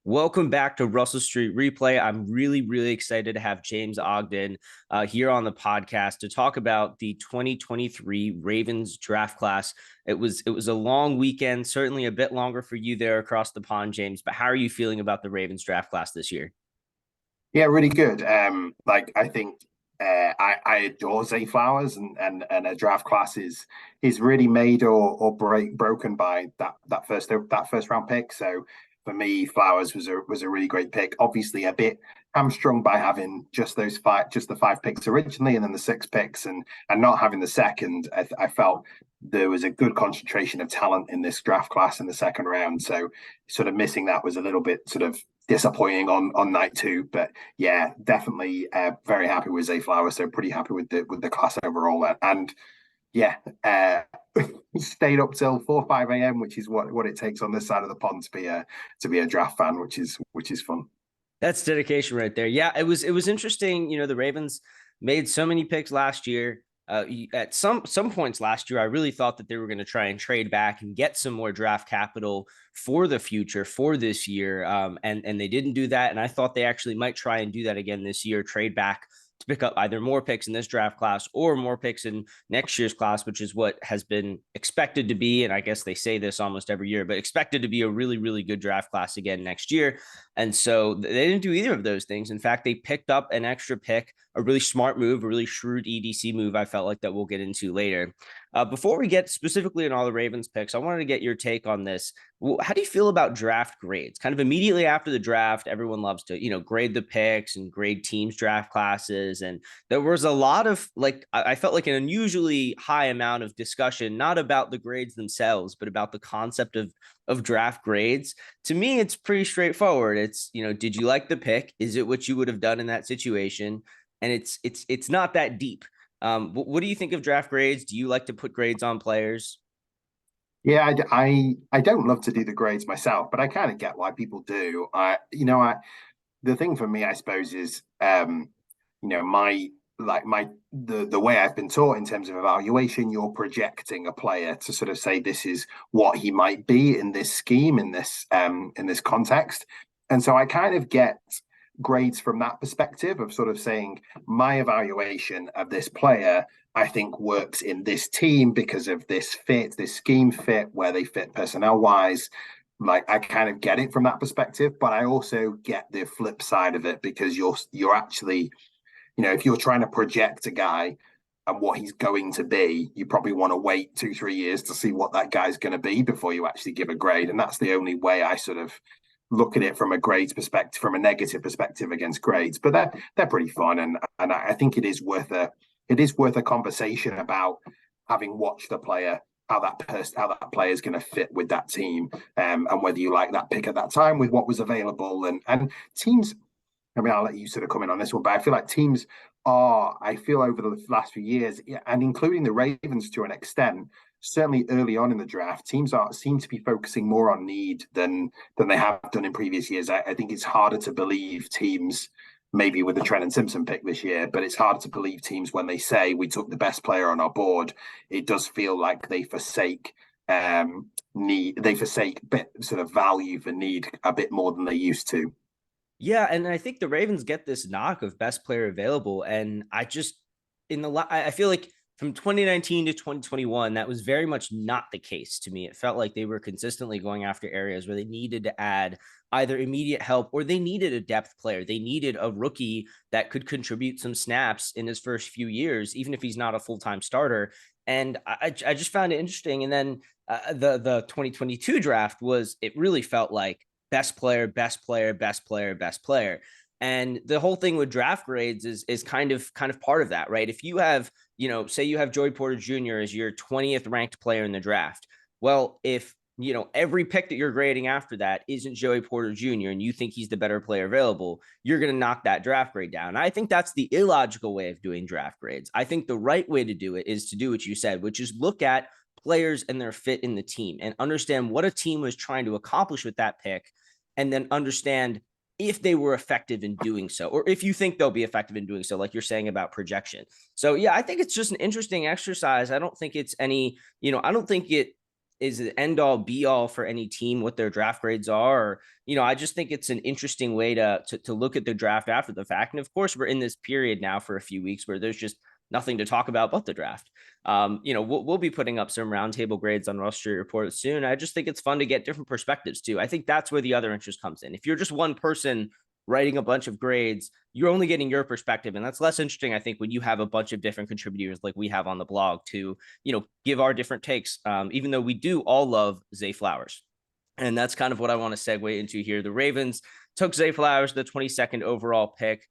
Welcome back to Russell Street Replay. I'm really excited to have James Ogden here on the podcast to talk about the 2023 Ravens draft class. It was a long weekend, certainly a bit longer for you there across the pond, James. But how are you feeling about the Ravens draft class this year? Yeah, really good. I think I adore Zay Flowers, and a draft class is really made or broken by that first round pick. So for me, Flowers was a really great pick. Obviously, a bit hamstrung by having just the five picks originally, and then the six picks, and not having the second. I felt there was a good concentration of talent in this draft class in the second round. So sort of missing that was a little bit sort of disappointing on night two. But yeah, definitely very happy with Zay Flowers. So pretty happy with the class overall. And yeah, stayed up till 4 5 a.m., which is what it takes on this side of the pond to be a draft fan, which is fun. That's dedication right there. Yeah, it was interesting. The Ravens made so many picks last year. At some points last year, I really thought that they were going to try and trade back and get some more draft capital for the future for this year. And they didn't do that. And I thought they actually might try and do that again this year, trade back to pick up either more picks in this draft class or more picks in next year's class, which is what has been expected to be. And I guess they say this almost every year, but expected to be a really good draft class again next year. And so they didn't do either of those things. In fact, they picked up an extra pick, a really smart move, a really shrewd EDC move, I felt like, that we'll get into later. Before we get specifically on all the Ravens picks, I wanted to get your take on this. How do you feel about draft grades? Kind of immediately after the draft, everyone loves to, grade the picks and grade teams' draft classes. And there was a lot of, I felt like an unusually high amount of discussion, not about the grades themselves, but about the concept of draft grades. To me, it's pretty straightforward. It's, did you like the pick? Is it what you would have done in that situation? And it's not that deep. What do you think of draft grades? Do you like to put grades on players? Yeah, I don't love to do the grades myself, but I kind of get why people do. The thing for me, I suppose, is my the way I've been taught in terms of evaluation. You're projecting a player to sort of say this is what he might be in this scheme, in this context, and so I kind of get grades from that perspective of sort of saying my evaluation of this player I think works in this team because of this scheme fit, where they fit personnel wise. Like, I kind of get it from that perspective, but I also get the flip side of it, because you're actually, if you're trying to project a guy and what he's going to be, you probably want to wait 2 3 years to see what that guy's going to be before you actually give a grade. And that's the only way I sort of look at it from a grades perspective, from a negative perspective against grades. But they're pretty fun, and I think it is worth a conversation about, having watched the player, how that player is going to fit with that team, and whether you like that pick at that time with what was available, and teams. I mean, I'll let you sort of come in on this one, but I feel like teams I feel over the last few years, and including the Ravens to an extent, certainly early on in the draft, teams seem to be focusing more on need than they have done in previous years. I think it's harder to believe teams, maybe with the Trenton Simpson pick this year, but it's hard to believe teams when they say we took the best player on our board. It does feel like they forsake bit sort of value for need a bit more than they used to. Yeah, and I think the Ravens get this knock of best player available, and I feel like from 2019 to 2021, that was very much not the case to me. It felt like they were consistently going after areas where they needed to add either immediate help, or they needed a depth player. They needed a rookie that could contribute some snaps in his first few years, even if he's not a full-time starter. And I just found it interesting. And then the 2022 draft it really felt like best player, best player, best player, best player. And the whole thing with draft grades is kind of part of that, right? If you have, say you have Joey Porter Jr. as your 20th ranked player in the draft. Well, if every pick that you're grading after that isn't Joey Porter Jr. and you think he's the better player available, you're going to knock that draft grade down. I think that's the illogical way of doing draft grades. I think the right way to do it is to do what you said, which is look at players and their fit in the team and understand what a team was trying to accomplish with that pick, and then understand if they were effective in doing so, or if you think they'll be effective in doing so, like you're saying about projection. So yeah, I think it's just an interesting exercise. I don't think it's any, I don't think it is an end all be all for any team what their draft grades are. Or, I just think it's an interesting way to look at the draft after the fact. And of course, we're in this period now for a few weeks where there's just nothing to talk about but the draft. We'll be putting up some roundtable grades on Rush Street Report soon. I just think it's fun to get different perspectives too. I think that's where the other interest comes in. If you're just one person writing a bunch of grades, you're only getting your perspective. And that's less interesting, I think, when you have a bunch of different contributors like we have on the blog to, give our different takes, even though we do all love Zay Flowers. And that's kind of what I want to segue into here. The Ravens took Zay Flowers, the 22nd overall pick.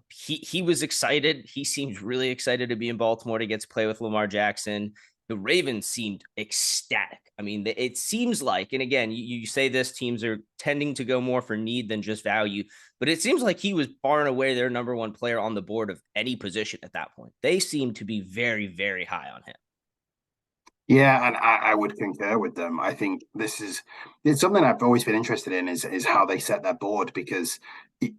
He was excited. He seemed really excited to be in Baltimore to get to play with Lamar Jackson. The Ravens seemed ecstatic. I mean, it seems like, and again, you say this, teams are tending to go more for need than just value, but it seems like he was far and away their number one player on the board of any position at that point. They seem to be very, very high on him. Yeah, and I would concur with them. I think it's something I've always been interested in is how they set their board, because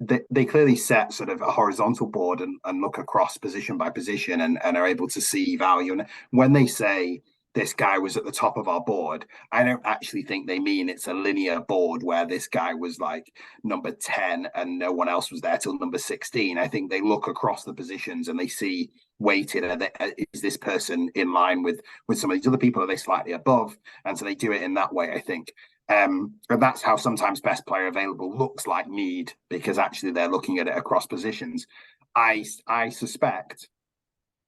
they clearly set sort of a horizontal board and look across position by position and are able to see value. And when they say this guy was at the top of our board, I don't actually think they mean it's a linear board where this guy was like number 10 and no one else was there till number 16. I think they look across the positions and they see weighted. Is this person in line with some of these other people? Are they slightly above? And so they do it in that way, I think. And that's how sometimes best player available looks like need, because actually they're looking at it across positions. I suspect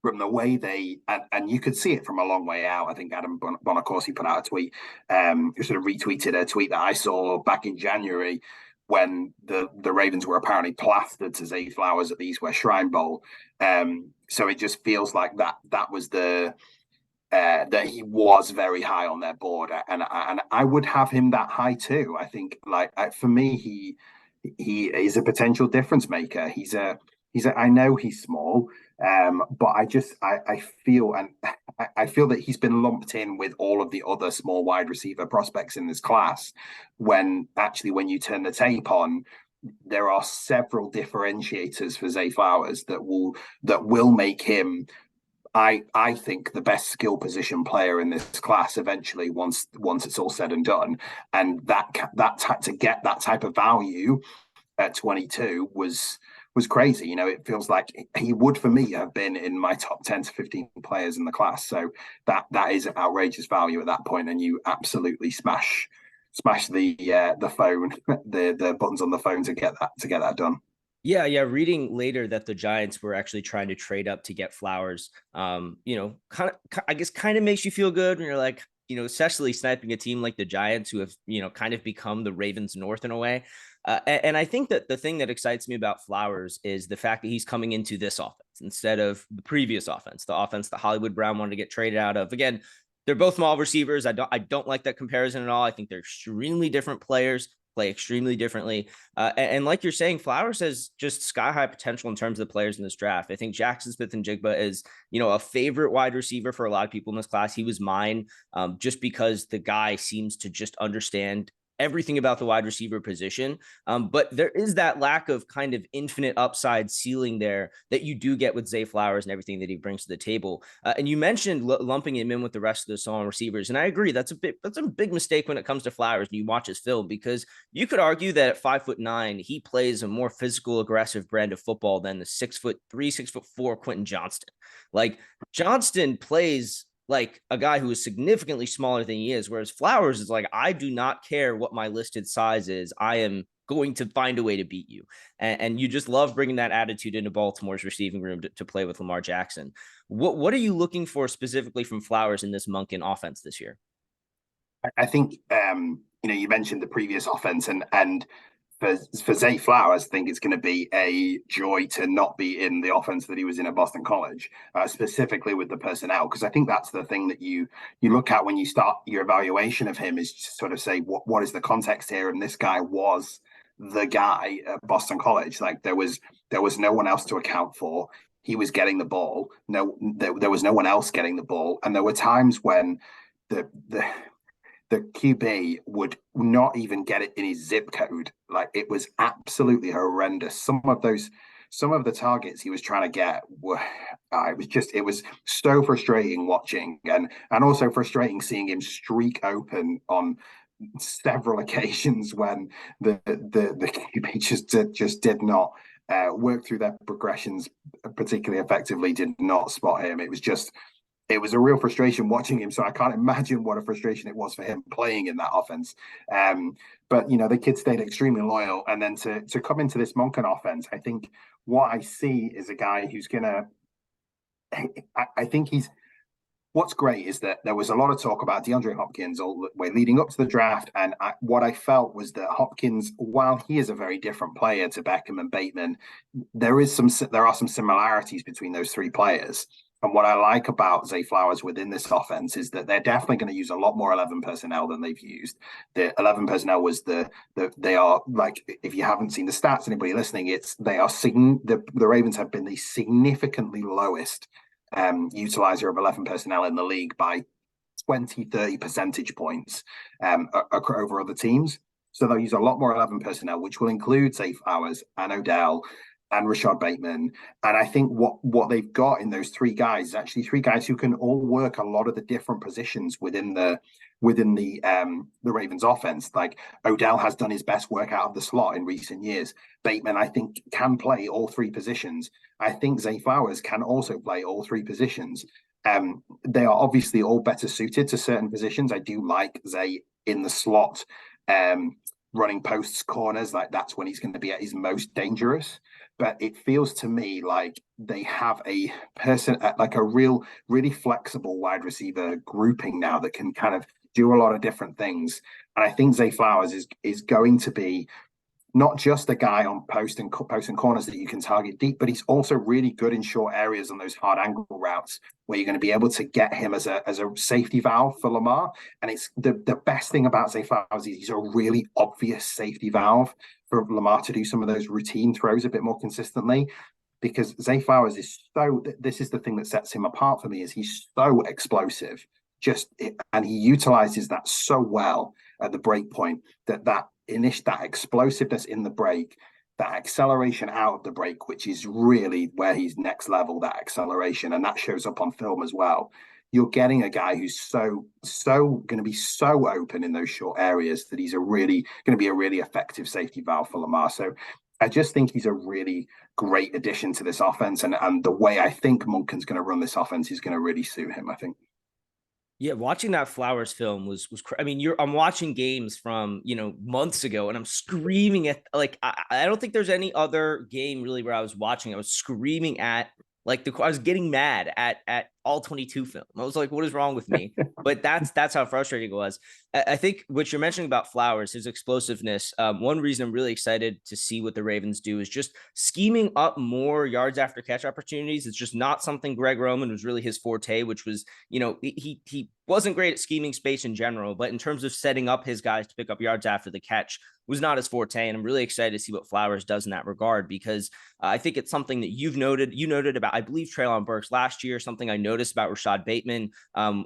from the way and you could see it from a long way out. I think Adam Bonacorsi put out a tweet, sort of retweeted a tweet that I saw back in January when the Ravens were apparently plastered to Zay Flowers at the East West Shrine Bowl. So it just feels like that was that he was very high on their board, and I would have him that high too. I think, for me, he is a potential difference maker. I know he's small, but I feel that he's been lumped in with all of the other small wide receiver prospects in this class, when you turn the tape on, there are several differentiators for Zay Flowers that will make him, I think, the best skill position player in this class eventually, once it's all said and done. And to get that type of value at 22 was crazy. It feels like he would, for me, have been in my top 10 to 15 players in the class. So that is outrageous value at that point, and you absolutely smash the phone, the buttons on the phone to get that done. Yeah. Reading later that the Giants were actually trying to trade up to get Flowers, kind of makes you feel good when you're like, especially sniping a team like the Giants, who have, kind of become the Ravens North in a way. And I think that the thing that excites me about Flowers is the fact that he's coming into this offense instead of the previous offense, the offense that Hollywood Brown wanted to get traded out of. Again, they're both small receivers. I don't like that comparison at all. I think they're extremely different players, play extremely differently. And like you're saying, Flowers has just sky high potential in terms of the players in this draft. I think Jackson Smith-Njigba is, a favorite wide receiver for a lot of people in this class. He was mine, just because the guy seems to just understand everything about the wide receiver position. But there is that lack of kind of infinite upside ceiling there that you do get with Zay Flowers and everything that he brings to the table. And you mentioned lumping him in with the rest of the small receivers. And I agree. That's a big mistake when it comes to Flowers. And you watch his film, because you could argue that at 5'9", he plays a more physical, aggressive brand of football than the 6'3", 6'4" Quentin Johnston. Like, Johnston plays like a guy who is significantly smaller than he is, whereas Flowers is like, I do not care what my listed size is. I am going to find a way to beat you. And you just love bringing that attitude into Baltimore's receiving room to play with Lamar Jackson. What are you looking for specifically from Flowers in this Monken offense this year? I think, you mentioned the previous offense, and for Zay Flowers, I think it's going to be a joy to not be in the offense that he was in at Boston College, specifically with the personnel, because I think that's the thing that you look at when you start your evaluation of him, is to sort of say, what is the context here? And this guy was the guy at Boston College. Like, there was no one else to account for. He was getting the ball. There was no one else getting the ball, and there were times when the QB would not even get it in his zip code. Like, it was absolutely horrendous. Some of those some of the targets he was trying to get were it was so frustrating watching, and also frustrating seeing him streak open on several occasions when the QB just did not work through their progressions particularly effectively, did not spot him. It was a real frustration watching him. So I can't imagine what a frustration it was for him playing in that offense. But the kid stayed extremely loyal, and then to come into this Monken offense, I think what I see is a guy who's gonna. I think he's. What's great is that there was a lot of talk about DeAndre Hopkins all the way leading up to the draft, and what I felt was that Hopkins, while he is a very different player to Beckham and Bateman, there are some similarities between those three players. And what I like about Zay Flowers within this offense is that they're definitely going to use a lot more 11 personnel than they've used. The 11 personnel was they are, like, if you haven't seen the stats, anybody listening, the Ravens have been the significantly lowest utilizer of 11 personnel in the league by 20-30 percentage points over other teams. So they'll use a lot more 11 personnel, which will include Zay Flowers and Odell and Rashad Bateman. And I think what they've got in those three guys is actually three guys who can all work a lot of the different positions within the Ravens offense. Like, Odell has done his best work out of the slot in recent years. Bateman, I think, can play all three positions. I think Zay Flowers can also play all three positions. They are obviously all better suited to certain positions. I do like Zay in the slot, running posts, corners. Like, that's when he's going to be at his most dangerous. But it feels to me like they have a person, like a really flexible wide receiver grouping now that can kind of do a lot of different things. And I think Zay Flowers is going to be not just a guy on post and corners that you can target deep, but he's also really good in short areas on those hard angle routes where you're going to be able to get him as a safety valve for Lamar. And it's the best thing about Zay Flowers is he's a really obvious safety valve for Lamar to do some of those routine throws a bit more consistently, because Zay Flowers this is the thing that sets him apart for me, is he's so explosive, and he utilizes that so well at the break point, that explosiveness in the break, that acceleration out of the break, which is really where he's next level, that acceleration, and that shows up on film as well. You're getting a guy who's so going to be so open in those short areas that he's going to be a really effective safety valve for Lamar. So I just think he's a really great addition to this offense, and the way I think Monken's going to run this offense is going to really suit him, I think. Yeah, watching that Flowers film was I mean, I'm watching games from, months ago, and I'm screaming at, like, I don't think there's any other game really where I was watching. I was screaming at, like, I was getting mad at all 22 film. I was like, what is wrong with me? But that's how frustrating it was. I think what you're mentioning about Flowers, his explosiveness, one reason I'm really excited to see what the Ravens do is just scheming up more yards after catch opportunities. It's just not something Greg Roman was really his forte, which was, he wasn't great at scheming space in general, but in terms of setting up his guys to pick up yards after the catch was not his forte. And I'm really excited to see what Flowers does in that regard, because I think it's something that you noted about, I believe, Treylon Burks last year, something I noticed about Rashad Bateman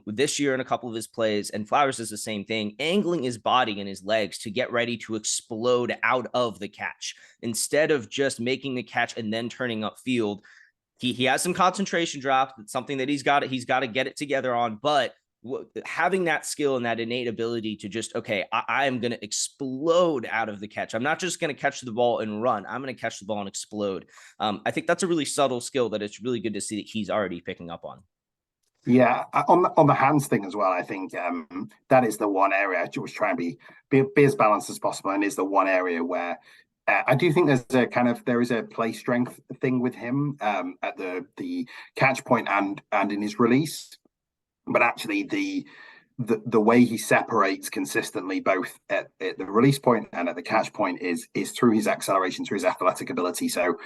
this year in a couple of his plays. And Flowers does the same thing, angling his body and his legs to get ready to explode out of the catch instead of just making the catch and then turning upfield. He has some concentration drop. It's something that he's got to get it together on, but having that skill and that innate ability to just, okay, I am going to explode out of the catch. I'm not just going to catch the ball and run. I'm going to catch the ball and explode. I think that's a really subtle skill that it's really good to see that he's already picking up on. Yeah, on the hands thing as well, I think that is the one area I always try and be as balanced as possible, and is the one area where I do think there is a play strength thing with him at the catch point and in his release. But actually, the way he separates consistently, both at the release point and at the catch point, is through his acceleration, through his athletic ability. So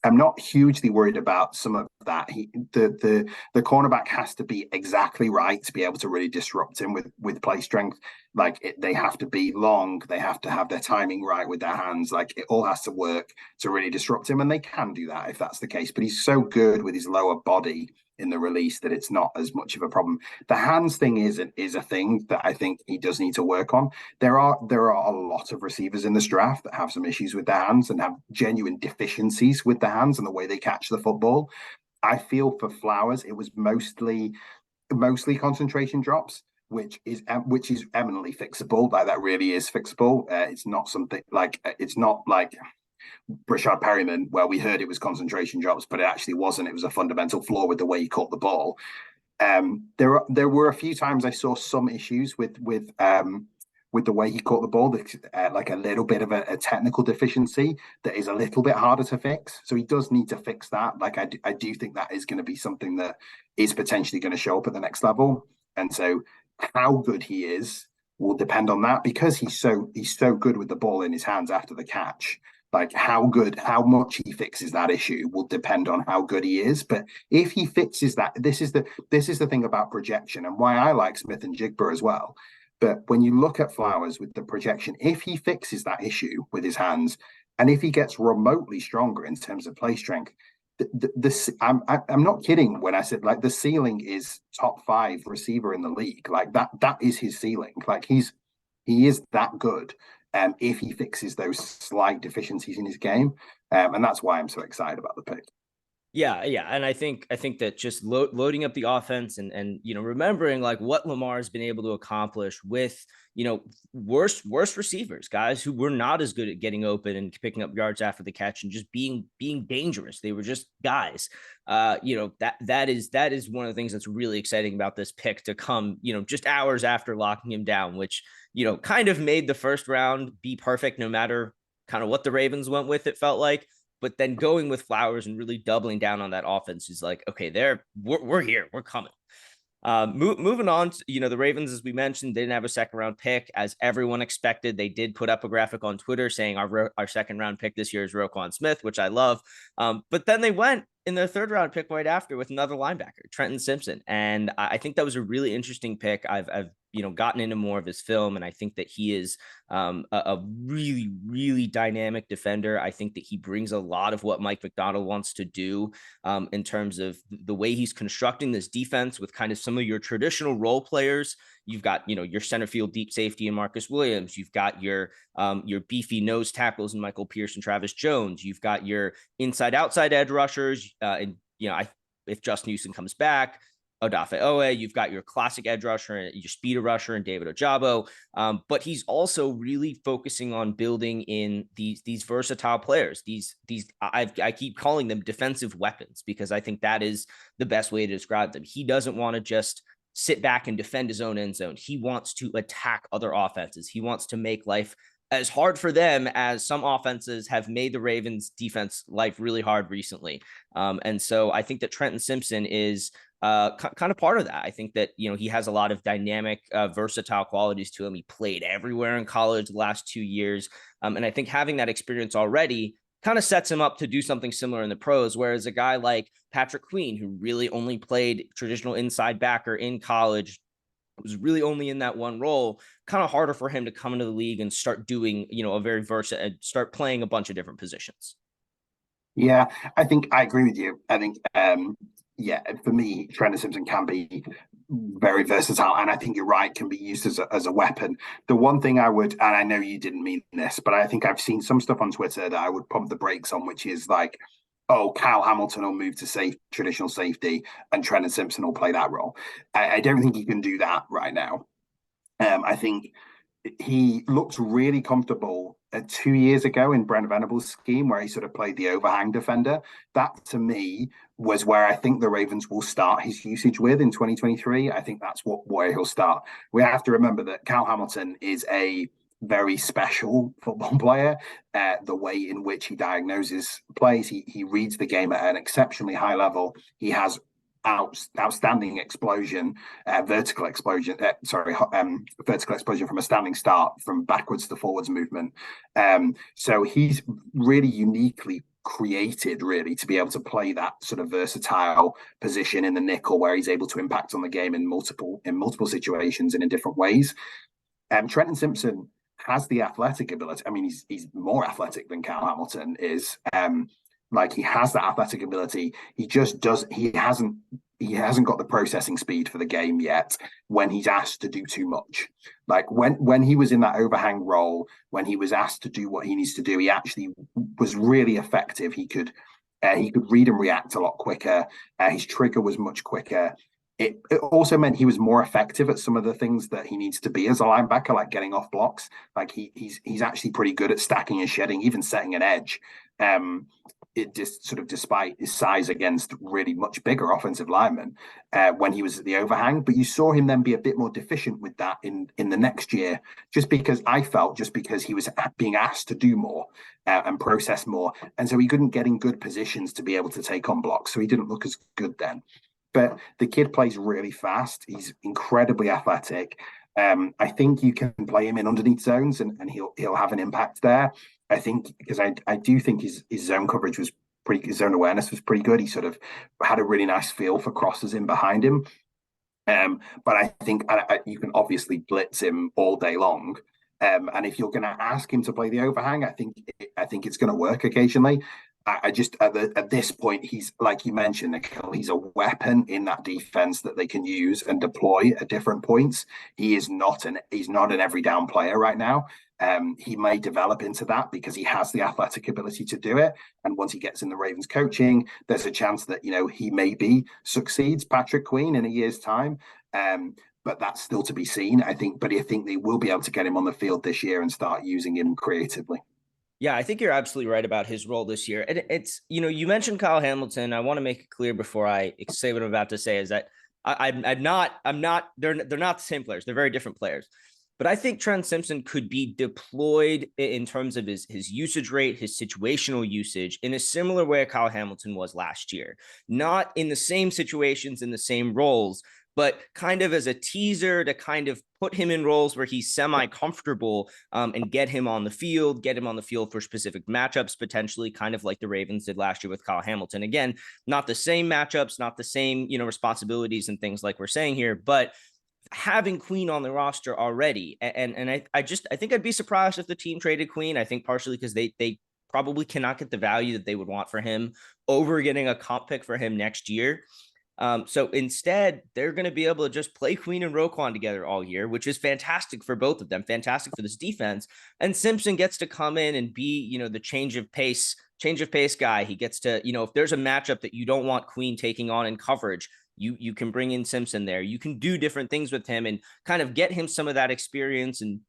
I'm not hugely worried about some of that. The cornerback has to be exactly right to be able to really disrupt him with play strength. Like they have to be long, they have to have their timing right with their hands. Like it all has to work to really disrupt him, and they can do that if that's the case. But he's so good with his lower body in the release that it's not as much of a problem. The hands thing is a thing that I think he does need to work on. There are a lot of receivers in this draft that have some issues with their hands and have genuine deficiencies with their hands and the way they catch the football. I feel for Flowers, it was mostly concentration drops, which is eminently fixable. Like that really is fixable. It's not something like it's not like Brashad Perryman, where we heard it was concentration drops, but it actually wasn't. It was a fundamental flaw with the way he caught the ball. There were a few times I saw some issues with the way he caught the ball, like a little bit of a technical deficiency that is a little bit harder to fix. So he does need to fix that. Like I do think that is going to be something that is potentially going to show up at the next level. And so how good he is will depend on that, because he's so good with the ball in his hands after the catch. Like how much he fixes that issue will depend on how good he is. But if he fixes that, this is the thing about projection and why I like Smith and Jigba as well. But when you look at Flowers with the projection, if he fixes that issue with his hands, and if he gets remotely stronger in terms of play strength, I'm not kidding when I said like the ceiling is top 5 receiver in the league. Like that is his ceiling. Like he is that good. If he fixes those slight deficiencies in his game, and that's why I'm so excited about the pick. Yeah, and I think that just loading up the offense and remembering like what Lamar's been able to accomplish with worse receivers, guys who were not as good at getting open and picking up yards after the catch and just being dangerous. They were just guys. That is one of the things that's really exciting about this pick to come. Just hours after locking him down, which kind of made the first round be perfect no matter kind of what the Ravens went with. It felt like. But then going with Flowers and really doubling down on that offense is like, okay, we're here, we're coming. Moving on to, the Ravens, as we mentioned, didn't have a second round pick as everyone expected. They did put up a graphic on Twitter saying our second round pick this year is Roquan Smith, which I love. But then they went in their third round pick right after with another linebacker, Trenton Simpson. And I think that was a really interesting pick. I've gotten into more of his film, and I think that he is a really, really dynamic defender. I think that he brings a lot of what Mike Macdonald wants to do in terms of the way he's constructing this defense with kind of some of your traditional role players. You've got, your center field deep safety in Marcus Williams. You've got your beefy nose tackles in Michael Pierce and Travis Jones. You've got your inside-outside edge rushers. If Justin Houston comes back, Odafe Owe, you've got your classic edge rusher and your speed rusher and David Ojabo. But he's also really focusing on building in these versatile players. I keep calling them defensive weapons because I think that is the best way to describe them. He doesn't want to just sit back and defend his own end zone. He wants to attack other offenses. He wants to make life as hard for them as some offenses have made the Ravens defense life really hard recently. And so I think that Trenton Simpson is kind of part of that. I think that, he has a lot of dynamic, versatile qualities to him. He played everywhere in college the last 2 years. And I think having that experience already kind of sets him up to do something similar in the pros, whereas a guy like Patrick Queen, who really only played traditional inside backer in college, was really only in that one role, kind of harder for him to come into the league and start doing, a very versatile, start playing a bunch of different positions. Yeah, I think I agree with you. I think, for me, Trenton Simpson can be very versatile, and I think you're right, can be used as a weapon. The one thing I would, and I know you didn't mean this, but I think I've seen some stuff on Twitter that I would pump the brakes on, which is like, oh, Kyle Hamilton will move to traditional safety, and Trenton Simpson will play that role. I don't think he can do that right now. I think he looked really comfortable 2 years ago in Brent Venables' scheme, where he sort of played the overhang defender. That, to me, was where I think the Ravens will start his usage with in 2023. I think that's where he'll start. We have to remember that Kyle Hamilton is a very special football player. The way in which he diagnoses plays, he reads the game at an exceptionally high level. He has outstanding vertical explosion from a standing start, from backwards to forwards movement. So he's really uniquely created really to be able to play that sort of versatile position in the nickel where he's able to impact on the game in multiple situations and in different ways. Trenton Simpson has the athletic ability. I mean, he's more athletic than Kyle Hamilton is. Like he has that athletic ability. He just does. He hasn't got the processing speed for the game yet when he's asked to do too much. Like when he was in that overhang role, when he was asked to do what he needs to do, he actually was really effective. He could read and react a lot quicker. His trigger was much quicker. It also meant he was more effective at some of the things that he needs to be as a linebacker, like getting off blocks. Like he's actually pretty good at stacking and shedding, even setting an edge. It just sort of despite his size against really much bigger offensive linemen when he was at the overhang. But you saw him then be a bit more deficient with that in the next year, just because he was being asked to do more and process more. And so he couldn't get in good positions to be able to take on blocks. So he didn't look as good then. But the kid plays really fast. He's incredibly athletic. I think you can play him in underneath zones and he'll have an impact there. I think because I do think his zone coverage was his zone awareness was pretty good. He sort of had a really nice feel for crosses in behind him. But I think you can obviously blitz him all day long. And if you're going to ask him to play the overhang, I think it's going to work occasionally. I just at this point, he's like you mentioned, Nikhil, he's a weapon in that defense that they can use and deploy at different points. He's not an every down player right now. He may develop into that because he has the athletic ability to do it. And once he gets in the Ravens coaching, there's a chance that he maybe succeeds Patrick Queen in a year's time. But that's still to be seen, I think. But I think they will be able to get him on the field this year and start using him creatively. Yeah, I think you're absolutely right about his role this year. And it's, you mentioned Kyle Hamilton. I want to make it clear before I say what I'm about to say is that I'm not, they're not the same players. They're very different players. But I think Trent Simpson could be deployed in terms of his usage rate, his situational usage in a similar way Kyle Hamilton was last year. Not in the same situations, in the same roles, but kind of as a teaser to kind of put him in roles where he's semi-comfortable and get him on the field for specific matchups, potentially kind of like the Ravens did last year with Kyle Hamilton. Again, not the same matchups, not the same, responsibilities and things like we're saying here, but having Queen on the roster already. And I think I'd be surprised if the team traded Queen. I think partially because they probably cannot get the value that they would want for him over getting a comp pick for him next year. So instead, they're going to be able to just play Queen and Roquan together all year, which is fantastic for both of them, fantastic for this defense. And Simpson gets to come in and be, the change of pace guy. He gets to, if there's a matchup that you don't want Queen taking on in coverage, you can bring in Simpson there. You can do different things with him and kind of get him some of that experience and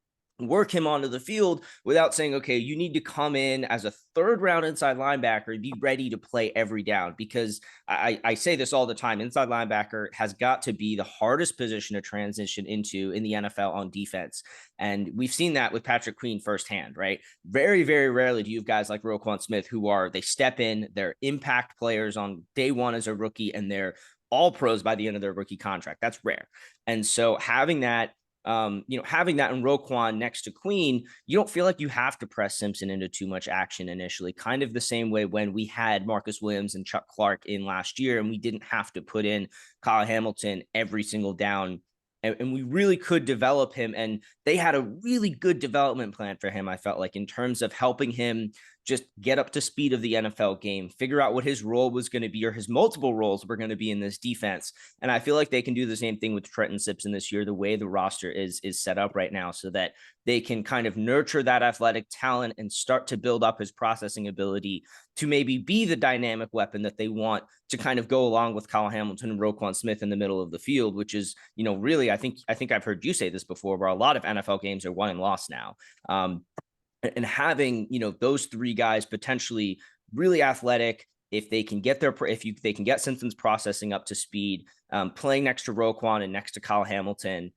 work him onto the field without saying, okay, you need to come in as a third round inside linebacker and be ready to play every down. Because I say this all the time, inside linebacker has got to be the hardest position to transition into in the NFL on defense. And we've seen that with Patrick Queen firsthand, right? Very, very rarely do you have guys like Roquan Smith they step in, they're impact players on day one as a rookie, and they're all pros by the end of their rookie contract. That's rare. And so having that having that in Roquan next to Queen, you don't feel like you have to press Simpson into too much action initially, kind of the same way when we had Marcus Williams and Chuck Clark in last year, and we didn't have to put in Kyle Hamilton every single down. And we really could develop him. And they had a really good development plan for him, I felt like, in terms of helping him just get up to speed of the NFL game, figure out what his role was going to be or his multiple roles were going to be in this defense. And I feel like they can do the same thing with Trenton Simpson this year, the way the roster is set up right now, so that they can kind of nurture that athletic talent and start to build up his processing ability to maybe be the dynamic weapon that they want to kind of go along with Kyle Hamilton and Roquan Smith in the middle of the field, which is, really, I think I've heard you say this before, where a lot of NFL games are won and lost now. And having, those three guys potentially really athletic, if they can get they can get Simpson's processing up to speed, playing next to Roquan and next to Kyle Hamilton,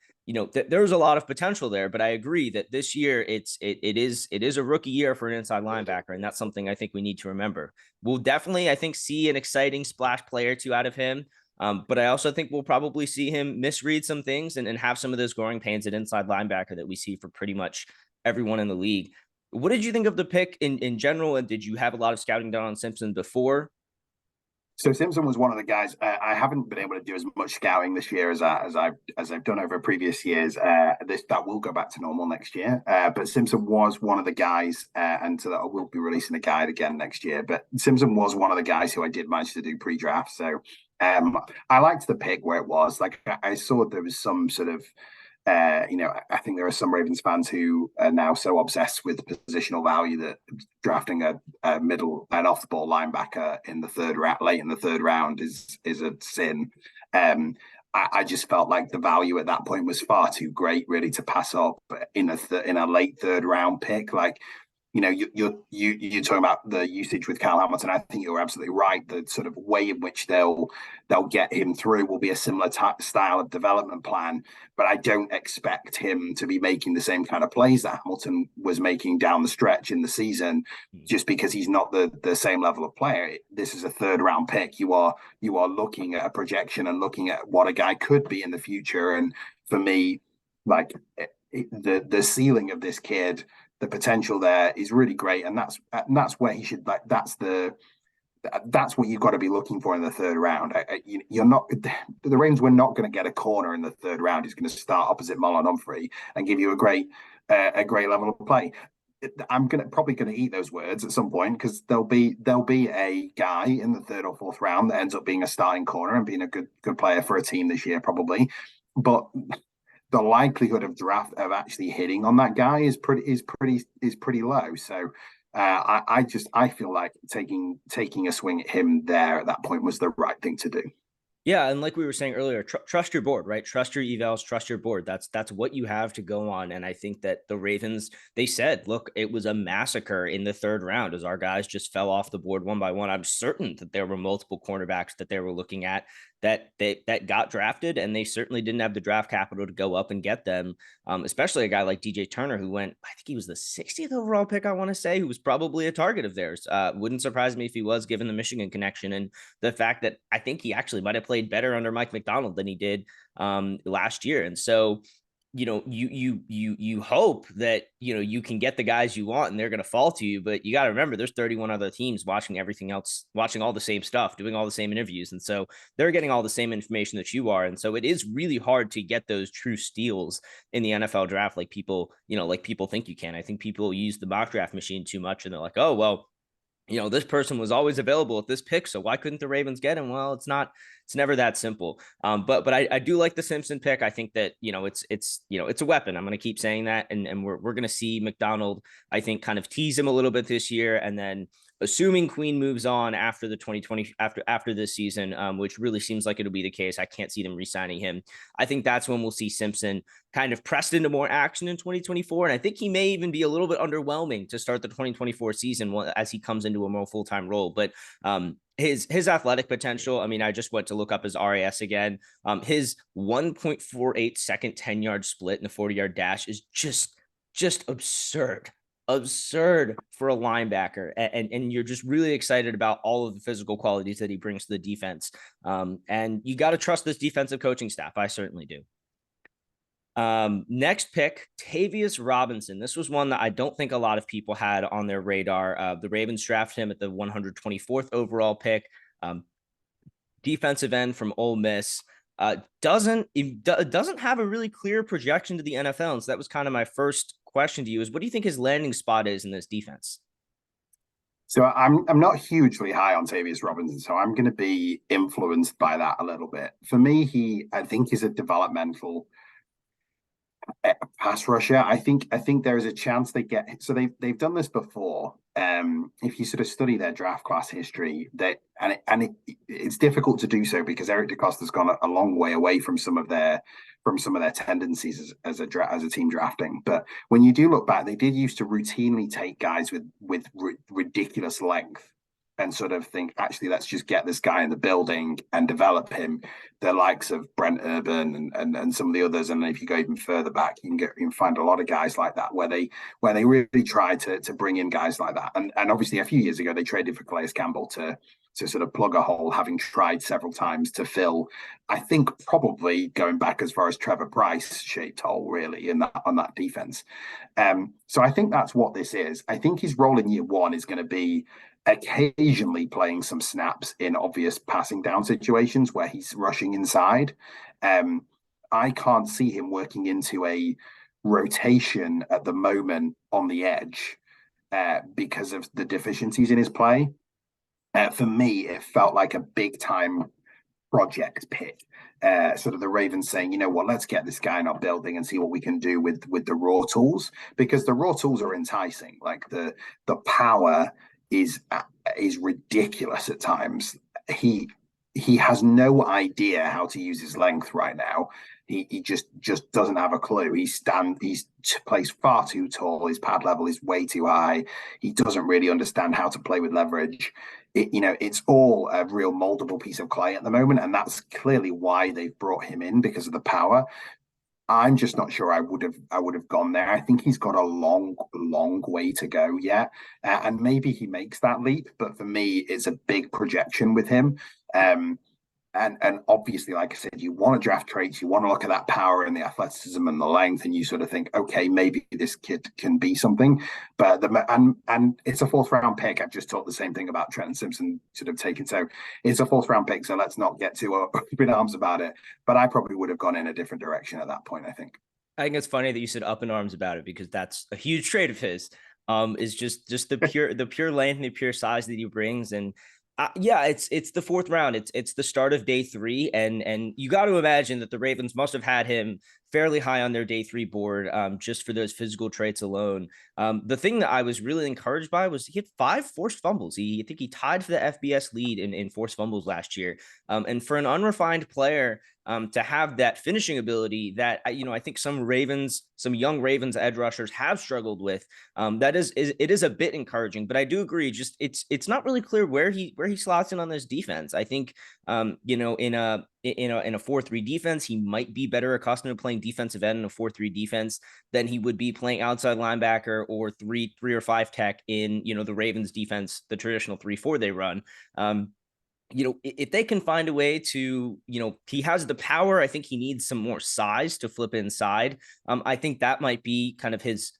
there's a lot of potential there. But I agree that this year it is a rookie year for an inside linebacker, and that's something I think we need to remember. We'll definitely, I think, see an exciting splash play or two out of him. But I also think we'll probably see him misread some things and have some of those growing pains at inside linebacker that we see for pretty much everyone in the league. What did you think of the pick in general? And did you have a lot of scouting done on Simpson before? So Simpson was one of the guys. I haven't been able to do as much scouting this year as I've done over previous years. This that will go back to normal next year. But Simpson was one of the guys, and so that I will be releasing a guide again next year. But Simpson was one of the guys who I did manage to do pre-draft. So I liked the pick where it was. Like I saw there was some sort of I think there are some Ravens fans who are now so obsessed with positional value that drafting a middle and off the ball linebacker in the late in the third round is a sin. I just felt like the value at that point was far too great, really, to pass up in a late third round pick. Like, you're talking about the usage with Kyle Hamilton. I think you're absolutely right. The sort of way in which they'll get him through will be a similar style of development plan, but I don't expect him to be making the same kind of plays that Hamilton was making down the stretch in the season, just because he's not the same level of player. This is a third round pick. You are looking at a projection and looking at what a guy could be in the future. And for me, like the ceiling of this kid, the potential there is really great, and that's where he should, like, that's what you've got to be looking for in the third round. You're not the Ravens were not going to get a corner in the third round who's going to start opposite Marlon Humphrey and give you a great level of play. I'm probably going to eat those words at some point, because there'll be a guy in the third or fourth round that ends up being a starting corner and being a good player for a team this year, probably, but the likelihood of actually hitting on that guy is pretty low. So I feel like taking a swing at him there at that point was the right thing to do. Yeah, and like we were saying earlier, trust your board, right? Trust your evals, trust your board. That's what you have to go on. And I think that the Ravens, they said, look, it was a massacre in the third round as our guys just fell off the board one by one. I'm certain that there were multiple cornerbacks that they were looking at that got drafted, and they certainly didn't have the draft capital to go up and get them. Especially a guy like DJ Turner, who went, I think he was the 60th overall pick, I want to say, who was probably a target of theirs. Wouldn't surprise me if he was, given the Michigan connection and the fact that I think he actually might have played better under Mike Macdonald than he did last year. And so, you hope that, you can get the guys you want and they're going to fall to you, but you got to remember there's 31 other teams watching everything else, watching all the same stuff, doing all the same interviews. And so they're getting all the same information that you are. And so it is really hard to get those true steals in the NFL draft. Like people think you can. I think people use the mock draft machine too much, and they're like, oh, well, this person was always available at this pick, so why couldn't the Ravens get him? Well, it's never that simple. But I do like the Simpson pick. I think that, it's a weapon. I'm going to keep saying that. And we're going to see Macdonald, I think, kind of tease him a little bit this year. And then assuming Queen moves on after the 2020, after this season, which really seems like it'll be the case. I can't see them re-signing him. I think that's when we'll see Simpson kind of pressed into more action in 2024. And I think he may even be a little bit underwhelming to start the 2024 season as he comes into a more full-time role. But his athletic potential, I mean, I just went to look up his RAS again. His 1.48 second 10-yard split in the 40-yard dash is just absurd for a linebacker. And you're just really excited about all of the physical qualities that he brings to the defense. And you got to trust this defensive coaching staff. I certainly do. Next pick, Tavius Robinson. This was one that I don't think a lot of people had on their radar. The Ravens drafted him at the 124th overall pick. Defensive end from Ole Miss. Doesn't have a really clear projection to the NFL. And so that was kind of my first question to you, is what do you think his landing spot is in this defense? So I'm not hugely high on Tavius Robinson, so I'm going to be influenced by that a little bit. For me, I think he's a developmental pass rusher. I think there is a chance they get. So they've done this before. If you sort of study their draft class history, it's difficult to do so because Eric DeCosta's gone a long way away from some of their tendencies as a team drafting. But when you do look back, they did used to routinely take guys with ridiculous length and sort of think, actually, let's just get this guy in the building and develop him. The likes of Brent Urban and some of the others. And if you go even further back, you can find a lot of guys like that where they really try to bring in guys like that. And obviously a few years ago, they traded for Calais Campbell to to sort of plug a hole, having tried several times to fill, I think probably going back as far as Trevor Bryce shaped hole really in that on that defense. So I think that's what this is. I think his role in year one is going to be occasionally playing some snaps in obvious passing down situations where he's rushing inside. I can't see him working into a rotation at the moment on the edge because of the deficiencies in his play. For me, it felt like a big time project pick. Sort of the Ravens saying, you know what, let's get this guy in our building and see what we can do with the raw tools, because the raw tools are enticing. Like the power is ridiculous at times. He has no idea how to use his length right now. He just doesn't have a clue. He's plays far too tall. His pad level is way too high. He doesn't really understand how to play with leverage. It's all a real moldable piece of clay at the moment, and that's clearly why they've brought him in, because of the power. I'm just not sure I would have gone there. I think he's got a long way to go yet, and maybe he makes that leap. But for me, it's a big projection with him. And obviously, like I said, you want to draft traits, you want to look at that power and the athleticism and the length, and you sort of think, okay, maybe this kid can be something. But and it's a fourth round pick. I've just talked the same thing about Trenton Simpson sort of taken. So it's a fourth round pick. So let's not get too up in arms about it. But I probably would have gone in a different direction at that point, I think. I think it's funny that you said up in arms about it, because that's a huge trait of his. Is just the pure length and the pure size that he brings. And yeah, it's the fourth round. It's the start of day 3, and you got to imagine that the Ravens must have had him fairly high on their day 3 board, just for those physical traits alone. The thing that I was really encouraged by was he had 5 forced fumbles. I think he tied for the FBS lead in forced fumbles last year. And for an unrefined player, to have that finishing ability that I think some young Ravens edge rushers have struggled with, it is a bit encouraging. But I do agree, just it's not really clear where he slots in on this defense. I think in a 4-3 defense, he might be better accustomed to playing defensive end in a 4-3 defense than he would be playing outside linebacker or 3 or 5 tech in the Ravens defense, the traditional 3-4 they run. If they can find a way to, he has the power. I think he needs some more size to flip inside. I think that might be kind of his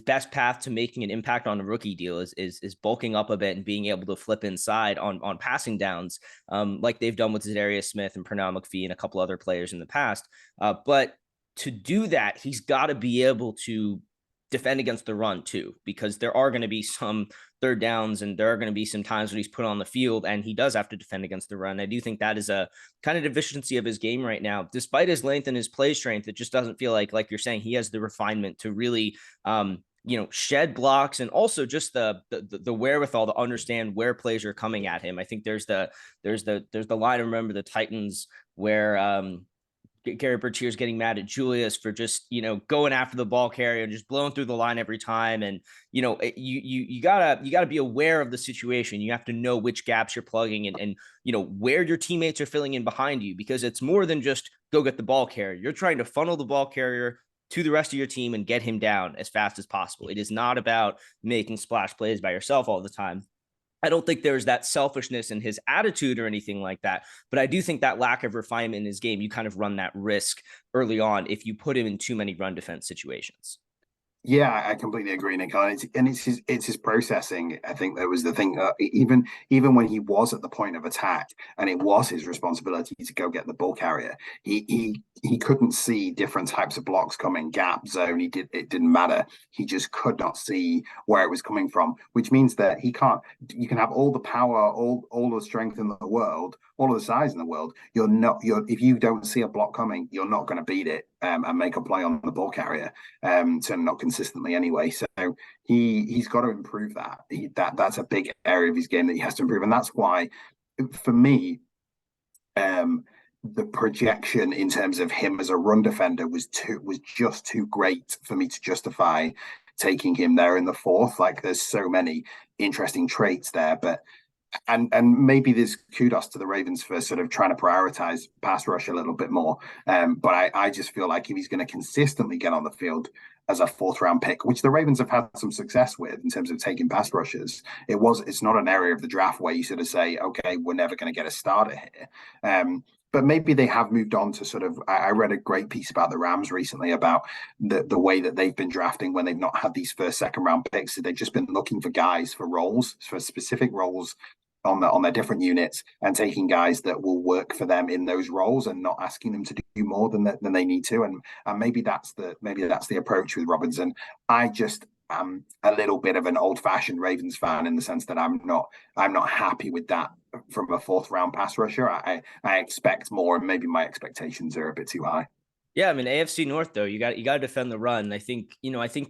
best path to making an impact on a rookie deal is bulking up a bit and being able to flip inside on passing downs, like they've done with Zadarius Smith and Pernell McPhee and a couple other players in the past. But to do that, he's got to be able to defend against the run too, because there are going to be some third downs and there are going to be some times when he's put on the field and he does have to defend against the run. I do think that is a kind of deficiency of his game right now. Despite his length and his play strength, it just doesn't feel like you're saying, he has the refinement to really shed blocks, and also just the wherewithal to understand where plays are coming at him. I think there's the line, remember the Titans, where Gary Bertier's getting mad at Julius for just, going after the ball carrier and just blowing through the line every time. And, you gotta be aware of the situation. You have to know which gaps you're plugging and where your teammates are filling in behind you, because it's more than just go get the ball carrier. You're trying to funnel the ball carrier to the rest of your team and get him down as fast as possible. It is not about making splash plays by yourself all the time. I don't think there's that selfishness in his attitude or anything like that, but I do think that lack of refinement in his game, you kind of run that risk early on if you put him in too many run defense situations. Yeah, I completely agree, Nick. It's his processing. I think that was the thing. Even when he was at the point of attack, and it was his responsibility to go get the ball carrier, he couldn't see different types of blocks coming, gap, zone. It didn't matter. He just could not see where it was coming from, which means that he can't. You can have all the power, all the strength in the world, all of the size in the world. If you don't see a block coming, you're not going to beat it and make a play on the ball carrier. So not consistently anyway. So he's got to improve that. That's a big area of his game that he has to improve, and that's why, for me, the projection in terms of him as a run defender was just too great for me to justify taking him there in the 4th. Like, there's so many interesting traits there, but and maybe there's kudos to the Ravens for sort of trying to prioritize pass rush a little bit more. But I just feel like if he's going to consistently get on the field as a fourth round pick, which the Ravens have had some success with in terms of taking pass rushers, it's not an area of the draft where you sort of say, okay, we're never going to get a starter here. But maybe they have moved on to sort of. I read a great piece about the Rams recently about the way that they've been drafting when they've not had these first, second round picks. So they've just been looking for guys for roles, for specific roles on their different units, and taking guys that will work for them in those roles and not asking them to do more than they need to. And maybe that's the approach with Robinson. I just am a little bit of an old fashioned Ravens fan in the sense that I'm not happy with that from a fourth round pass rusher. I expect more, and maybe my expectations are a bit too high. Yeah, I mean AFC North though, you got to defend the run. I think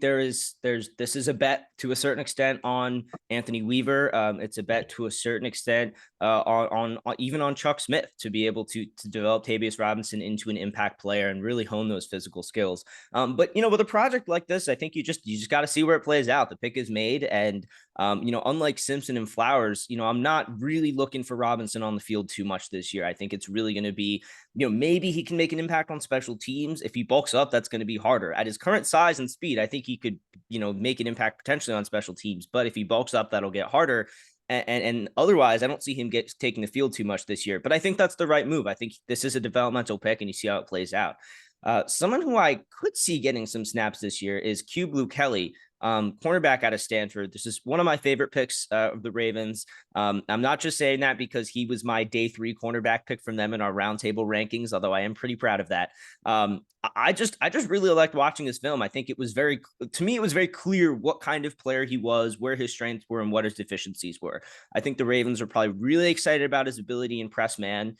there's this is a bet to a certain extent on Anthony Weaver. It's a bet to a certain extent on even on Chuck Smith to be able to develop Tavius Robinson into an impact player and really hone those physical skills. But with a project like this, I think you just got to see where it plays out. The pick is made, and unlike Simpson and Flowers, I'm not really looking for Robinson on the field too much this year. I think it's really going to be, maybe he can make an impact on special teams. If he bulks up, that's going to be harder. At his current size and speed, I think he could, make an impact potentially on special teams. But if he bulks up, that'll get harder. And otherwise, I don't see him taking the field too much this year. But I think that's the right move. I think this is a developmental pick, and you see how it plays out. Someone who I could see getting some snaps this year is Kyu Blu Kelly, cornerback out of Stanford. This is one of my favorite picks of the Ravens. I'm not just saying that because he was my day 3 cornerback pick from them in our roundtable rankings, although I am pretty proud of that. I just really liked watching his film. I think it was very clear what kind of player he was, where his strengths were, and what his deficiencies were. I think the Ravens are probably really excited about his ability in press man,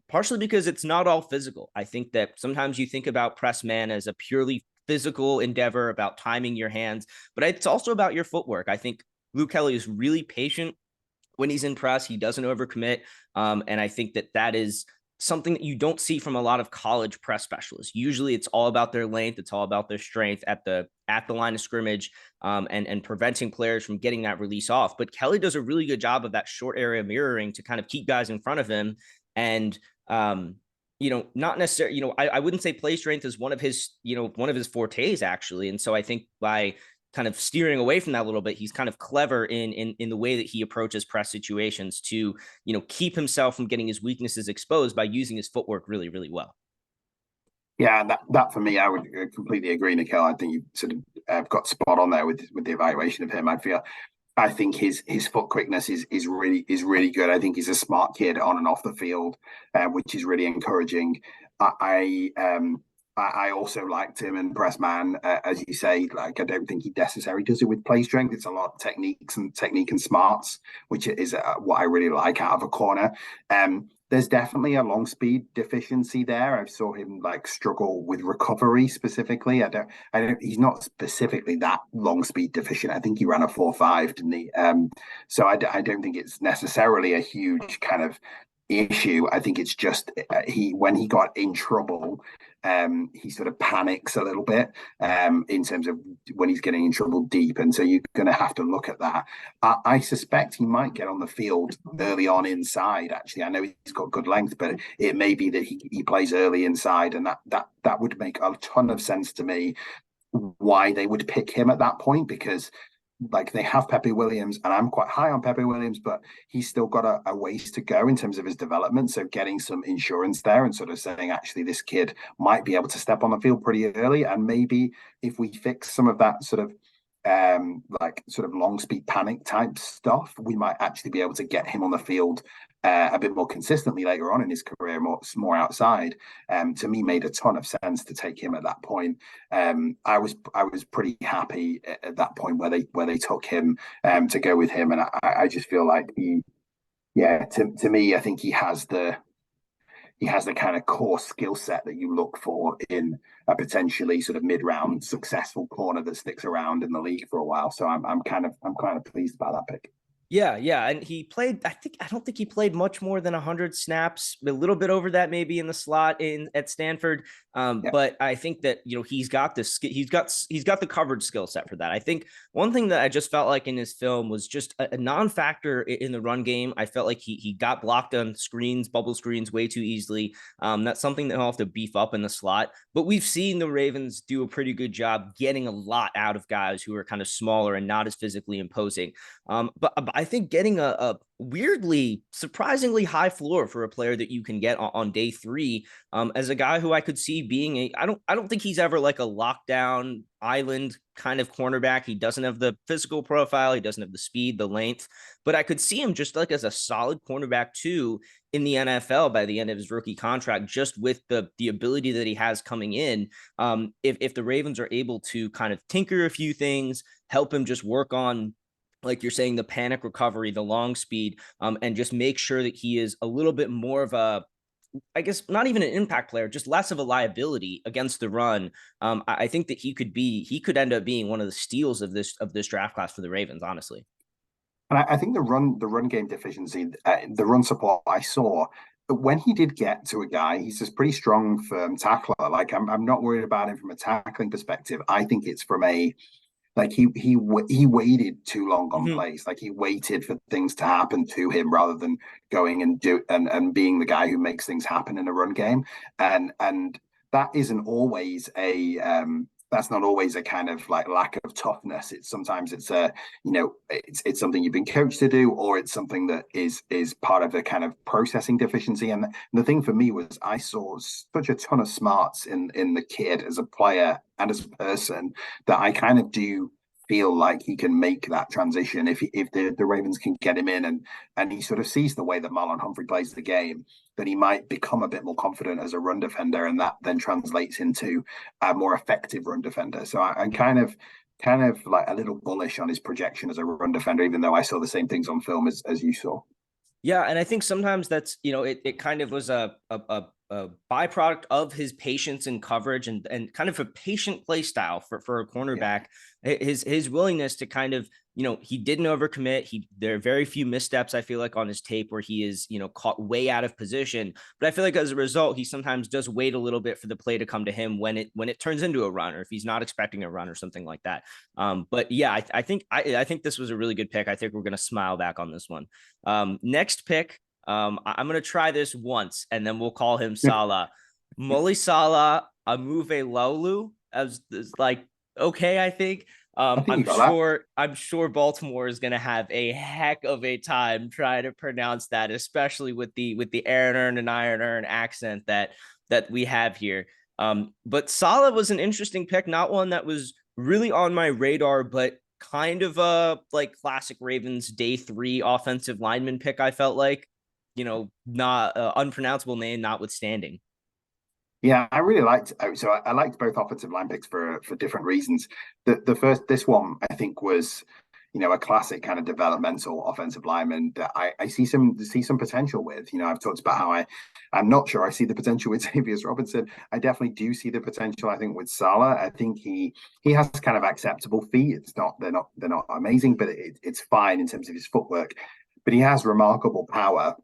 partially because it's not all physical. I think that sometimes you think about press man as a purely physical endeavor about timing your hands, but it's also about your footwork. I think Blu Kelly is really patient when he's in press. He doesn't overcommit. And I think that is something that you don't see from a lot of college press specialists. Usually it's all about their length. It's all about their strength at the line of scrimmage, and preventing players from getting that release off. But Kelly does a really good job of that short area mirroring to kind of keep guys in front of him. And, not necessarily, I wouldn't say play strength is one of his fortes actually. And so I think by kind of steering away from that a little bit, he's kind of clever in the way that he approaches press situations to, keep himself from getting his weaknesses exposed by using his footwork really, really well. Yeah, that for me, I would completely agree, Nikhil. I think you sort of got spot on there with the evaluation of him. I think his foot quickness is really good. I think he's a smart kid on and off the field, which is really encouraging. I also liked him in press man, as you say. Like, I don't think he necessarily does it with play strength. It's a lot of technique and smarts, which is what I really like out of a corner. There's definitely a long speed deficiency there. I saw him struggle with recovery specifically. He's not specifically that long speed deficient. I think he ran a 4.5, didn't he? So I don't think it's necessarily a huge kind of issue. I think it's just when he got in trouble, he sort of panics a little bit in terms of when he's getting in trouble deep, and so you're going to have to look at that. I suspect he might get on the field early on inside. Actually, I know he's got good length, but it may be that he plays early inside, and that would make a ton of sense to me why they would pick him at that point, because they have Pepe Williams, and I'm quite high on Pepe Williams, but he's still got a ways to go in terms of his development. So getting some insurance there and sort of saying, actually, this kid might be able to step on the field pretty early. And maybe if we fix some of that sort of long speed panic type stuff, we might actually be able to get him on the field a bit more consistently later on in his career, more outside. To me, made a ton of sense to take him at that point. I was pretty happy at that point where they took him to go with him, and I just feel like to me, I think he has the kind of core skill set that you look for in a potentially sort of mid-round successful corner that sticks around in the league for a while. So I'm kind of pleased about that pick. Yeah, and he played. I don't think he played much more than 100 snaps, a little bit over that maybe in the slot in at Stanford. Yeah. But I think that he's got this. He's got the coverage skill set for that. I think one thing that I just felt like in his film was just a non-factor in the run game. I felt like he got blocked on screens, bubble screens, way too easily. That's something that he'll have to beef up in the slot. But we've seen the Ravens do a pretty good job getting a lot out of guys who are kind of smaller and not as physically imposing. But I think getting a weirdly, surprisingly high floor for a player that you can get on day three, as a guy who I could see being I don't think he's ever like a lockdown island kind of cornerback. He doesn't have the physical profile, he doesn't have the speed, the length, but I could see him just like as a solid cornerback too in the NFL by the end of his rookie contract, just with the ability that he has coming in. If the Ravens are able to kind of tinker a few things, help him just work on, like you're saying, the panic recovery, the long speed, and just make sure that he is a little bit more of a, I guess, not even an impact player, just less of a liability against the run. I think that he could end up being one of the steals of this draft class for the Ravens, honestly. And I think the run game deficiency, the run support I saw when he did get to a guy, he's a pretty strong, firm tackler. Like I'm not worried about him from a tackling perspective. I think it's from a like he waited too long on Mm-hmm. plays. Like he waited for things to happen to him rather than going and and being the guy who makes things happen in a run game. And that isn't always a that's not always a kind of like lack of toughness. It's sometimes it's a it's something you've been coached to do, or it's something that is part of a kind of processing deficiency. And the thing for me was I saw such a ton of smarts in the kid as a player and as a person that I kind of do feel like he can make that transition if the Ravens can get him in and he sort of sees the way that Marlon Humphrey plays the game, that he might become a bit more confident as a run defender, and that then translates into a more effective run defender. So I'm kind of like a little bullish on his projection as a run defender, even though I saw the same things on film as you saw. Yeah, and I think sometimes that's it kind of was a byproduct of his patience and coverage and kind of a patient play style for a Yeah. cornerback. His willingness to kind of, he didn't overcommit. There are very few missteps, I feel like, on his tape where he is, caught way out of position. But I feel like as a result, he sometimes does wait a little bit for the play to come to him when it turns into a run, or if he's not expecting a run or something like that. But yeah, I think this was a really good pick. I think we're gonna smile back on this one. Next pick, I'm gonna try this once, and then we'll call him Salah. Molly Salah Amuve Lolu as like, okay, I think. I think you got that. I'm sure Baltimore is gonna have a heck of a time trying to pronounce that, especially with the Aaron and Iron accent that we have here. But Salah was an interesting pick, not one that was really on my radar, but kind of a like classic Ravens day three offensive lineman pick. I felt like, not unpronounceable name notwithstanding. Yeah, I really liked. So I liked both offensive line picks for different reasons. The first, this one I think was, a classic kind of developmental offensive lineman that I see some potential with. I've talked about how I'm not sure I see the potential with Xavier Robinson. I definitely do see the potential. I think with Salah, I think he has kind of acceptable feet. They're not amazing, but it's fine in terms of his footwork. But he has remarkable power,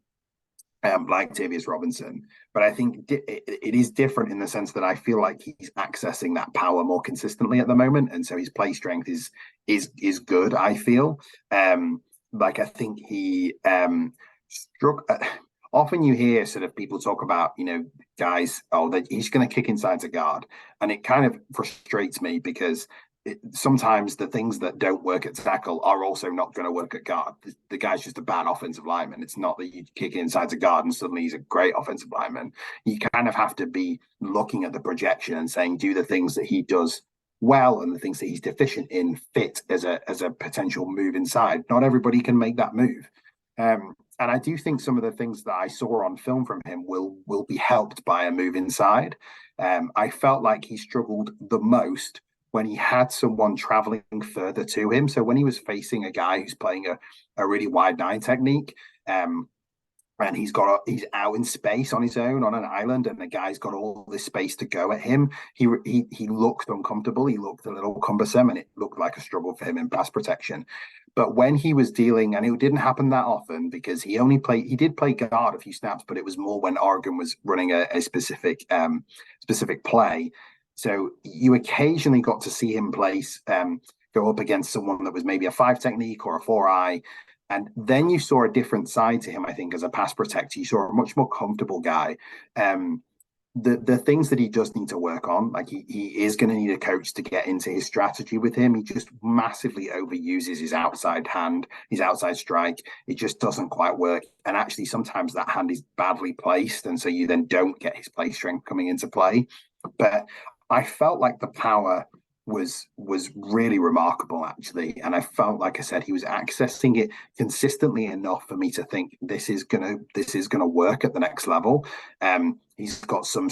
like Tavius Robinson. But I think it is different in the sense that I feel like he's accessing that power more consistently at the moment, and so his play strength is good. I feel like I think he struck. Often you hear sort of people talk about guys, oh, that he's going to kick inside to guard, and it kind of frustrates me because sometimes the things that don't work at tackle are also not going to work at guard. The guy's just a bad offensive lineman. It's not that you kick inside to guard and suddenly he's a great offensive lineman. You kind of have to be looking at the projection and saying, do the things that he does well and the things that he's deficient in fit as a potential move inside. Not everybody can make that move. And I do think some of the things that I saw on film from him will be helped by a move inside. I felt like he struggled the most when he had someone traveling further to him. So when he was facing a guy who's playing a really wide nine technique, and he's out in space on his own on an island, and the guy's got all this space to go at him. He looked uncomfortable. He looked a little cumbersome, and it looked like a struggle for him in pass protection. But when he was dealing, and it didn't happen that often because he did play guard a few snaps, but it was more when Oregon was running a specific play. So you occasionally got to see him go up against someone that was maybe a 5 technique or a 4-eye. And then you saw a different side to him, I think, as a pass protector. You saw a much more comfortable guy. The things that he does need to work on, like he is going to need a coach to get into his strategy with him. He just massively overuses his outside hand, his outside strike. It just doesn't quite work. And actually, sometimes that hand is badly placed. And so you then don't get his play strength coming into play. But I felt like the power was really remarkable, actually, and I felt, like I said, he was accessing it consistently enough for me to think this is gonna work at the next level. He's got some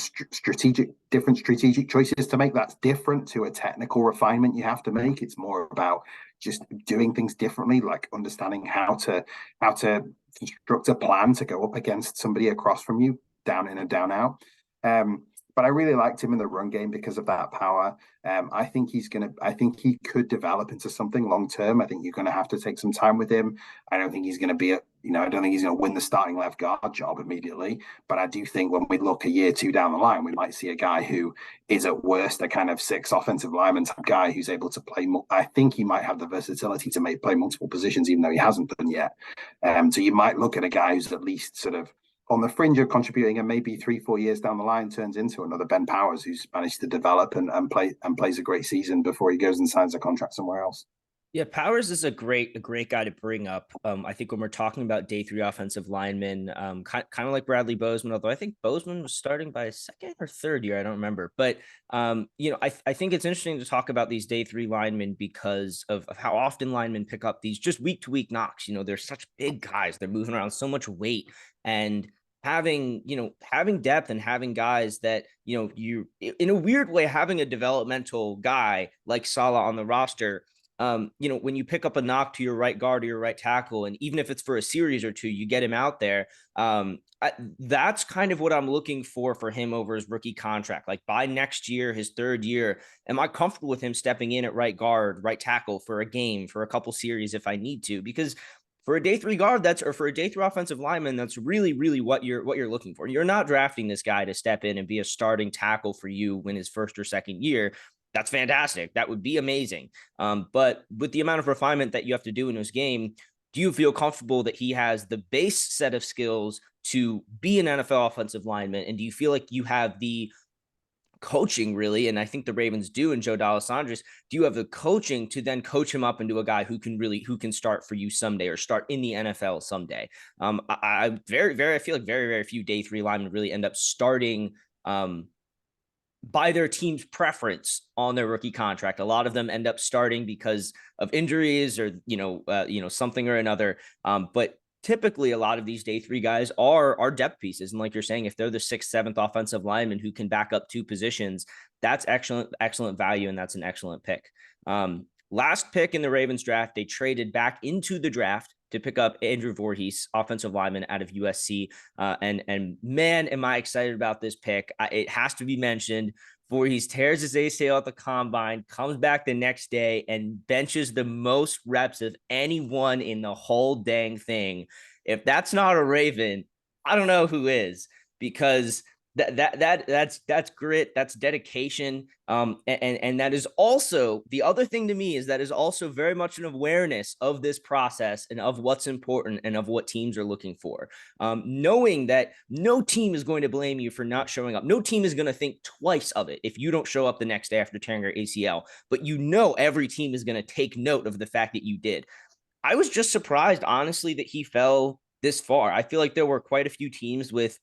different strategic choices to make. That's different to a technical refinement you have to make. It's more about just doing things differently, like understanding how to construct a plan to go up against somebody across from you, down in and down out. But I really liked him in the run game because of that power. I think he could develop into something long term. I think you're going to have to take some time with him. I don't think he's going to be I don't think he's going to win the starting left guard job immediately. But I do think when we look a year, 2 down the line, we might see a guy who is at worst a kind of 6 offensive lineman type guy who's able to play. I think he might have the versatility to play multiple positions, even though he hasn't done yet. So you might look at a guy who's at least sort of on the fringe of contributing, and maybe 3-4 years down the line turns into another Ben Powers who's managed to develop and plays a great season before he goes and signs a contract somewhere else. Yeah, Powers is a great guy to bring up. I think when we're talking about day 3 offensive linemen, kind of like Bradley Bozeman, although I think Bozeman was starting by 2nd or 3rd year, I don't remember. But I think it's interesting to talk about these day 3 linemen because of how often linemen pick up these just week to week knocks. They're such big guys; they're moving around so much weight, and having depth and having guys that you in a weird way, having a developmental guy like Saleh on the roster. When you pick up a knock to your right guard or your right tackle, and even if it's for a series or 2, you get him out there. That's kind of what I'm looking for him over his rookie contract. Like by next year, his 3rd year, am I comfortable with him stepping in at right guard, right tackle for a game, for a couple series if I need to? Because for a day 3 guard, or for a day 3 offensive lineman, that's really, really what you're looking for. You're not drafting this guy to step in and be a starting tackle for you in his 1st or 2nd year. That's fantastic. That would be amazing. But with the amount of refinement that you have to do in his game, do you feel comfortable that he has the base set of skills to be an NFL offensive lineman? And do you feel like you have the coaching, really? And I think the Ravens do, and Joe D'Alessandris, do you have the coaching to then coach him up into a guy who can start for you someday or start in the NFL someday? I feel like very, very few day 3 linemen really end up starting by their team's preference on their rookie contract. A lot of them end up starting because of injuries or, something or another. But typically a lot of these day 3 guys are depth pieces. And like you're saying, if they're the 6th, 7th offensive lineman who can back up 2 positions, that's excellent value. And that's an excellent pick. Last pick in the Ravens draft, they traded back into the draft to pick up Andrew Vorhees, offensive lineman out of USC. And man, am I excited about this pick. It has to be mentioned. Voorhees tears his ACL at the combine, comes back the next day and benches the most reps of anyone in the whole dang thing. If that's not a Raven, I don't know who is, because that's grit, that's dedication. And that is also the other thing to me, is that is also very much an awareness of this process and of what's important and of what teams are looking for. Knowing that no team is going to blame you for not showing up. No team is going to think twice of it if you don't show up the next day after tearing your ACL, but every team is going to take note of the fact that you did. I was just surprised, honestly, that he fell this far. I feel like there were quite a few teams with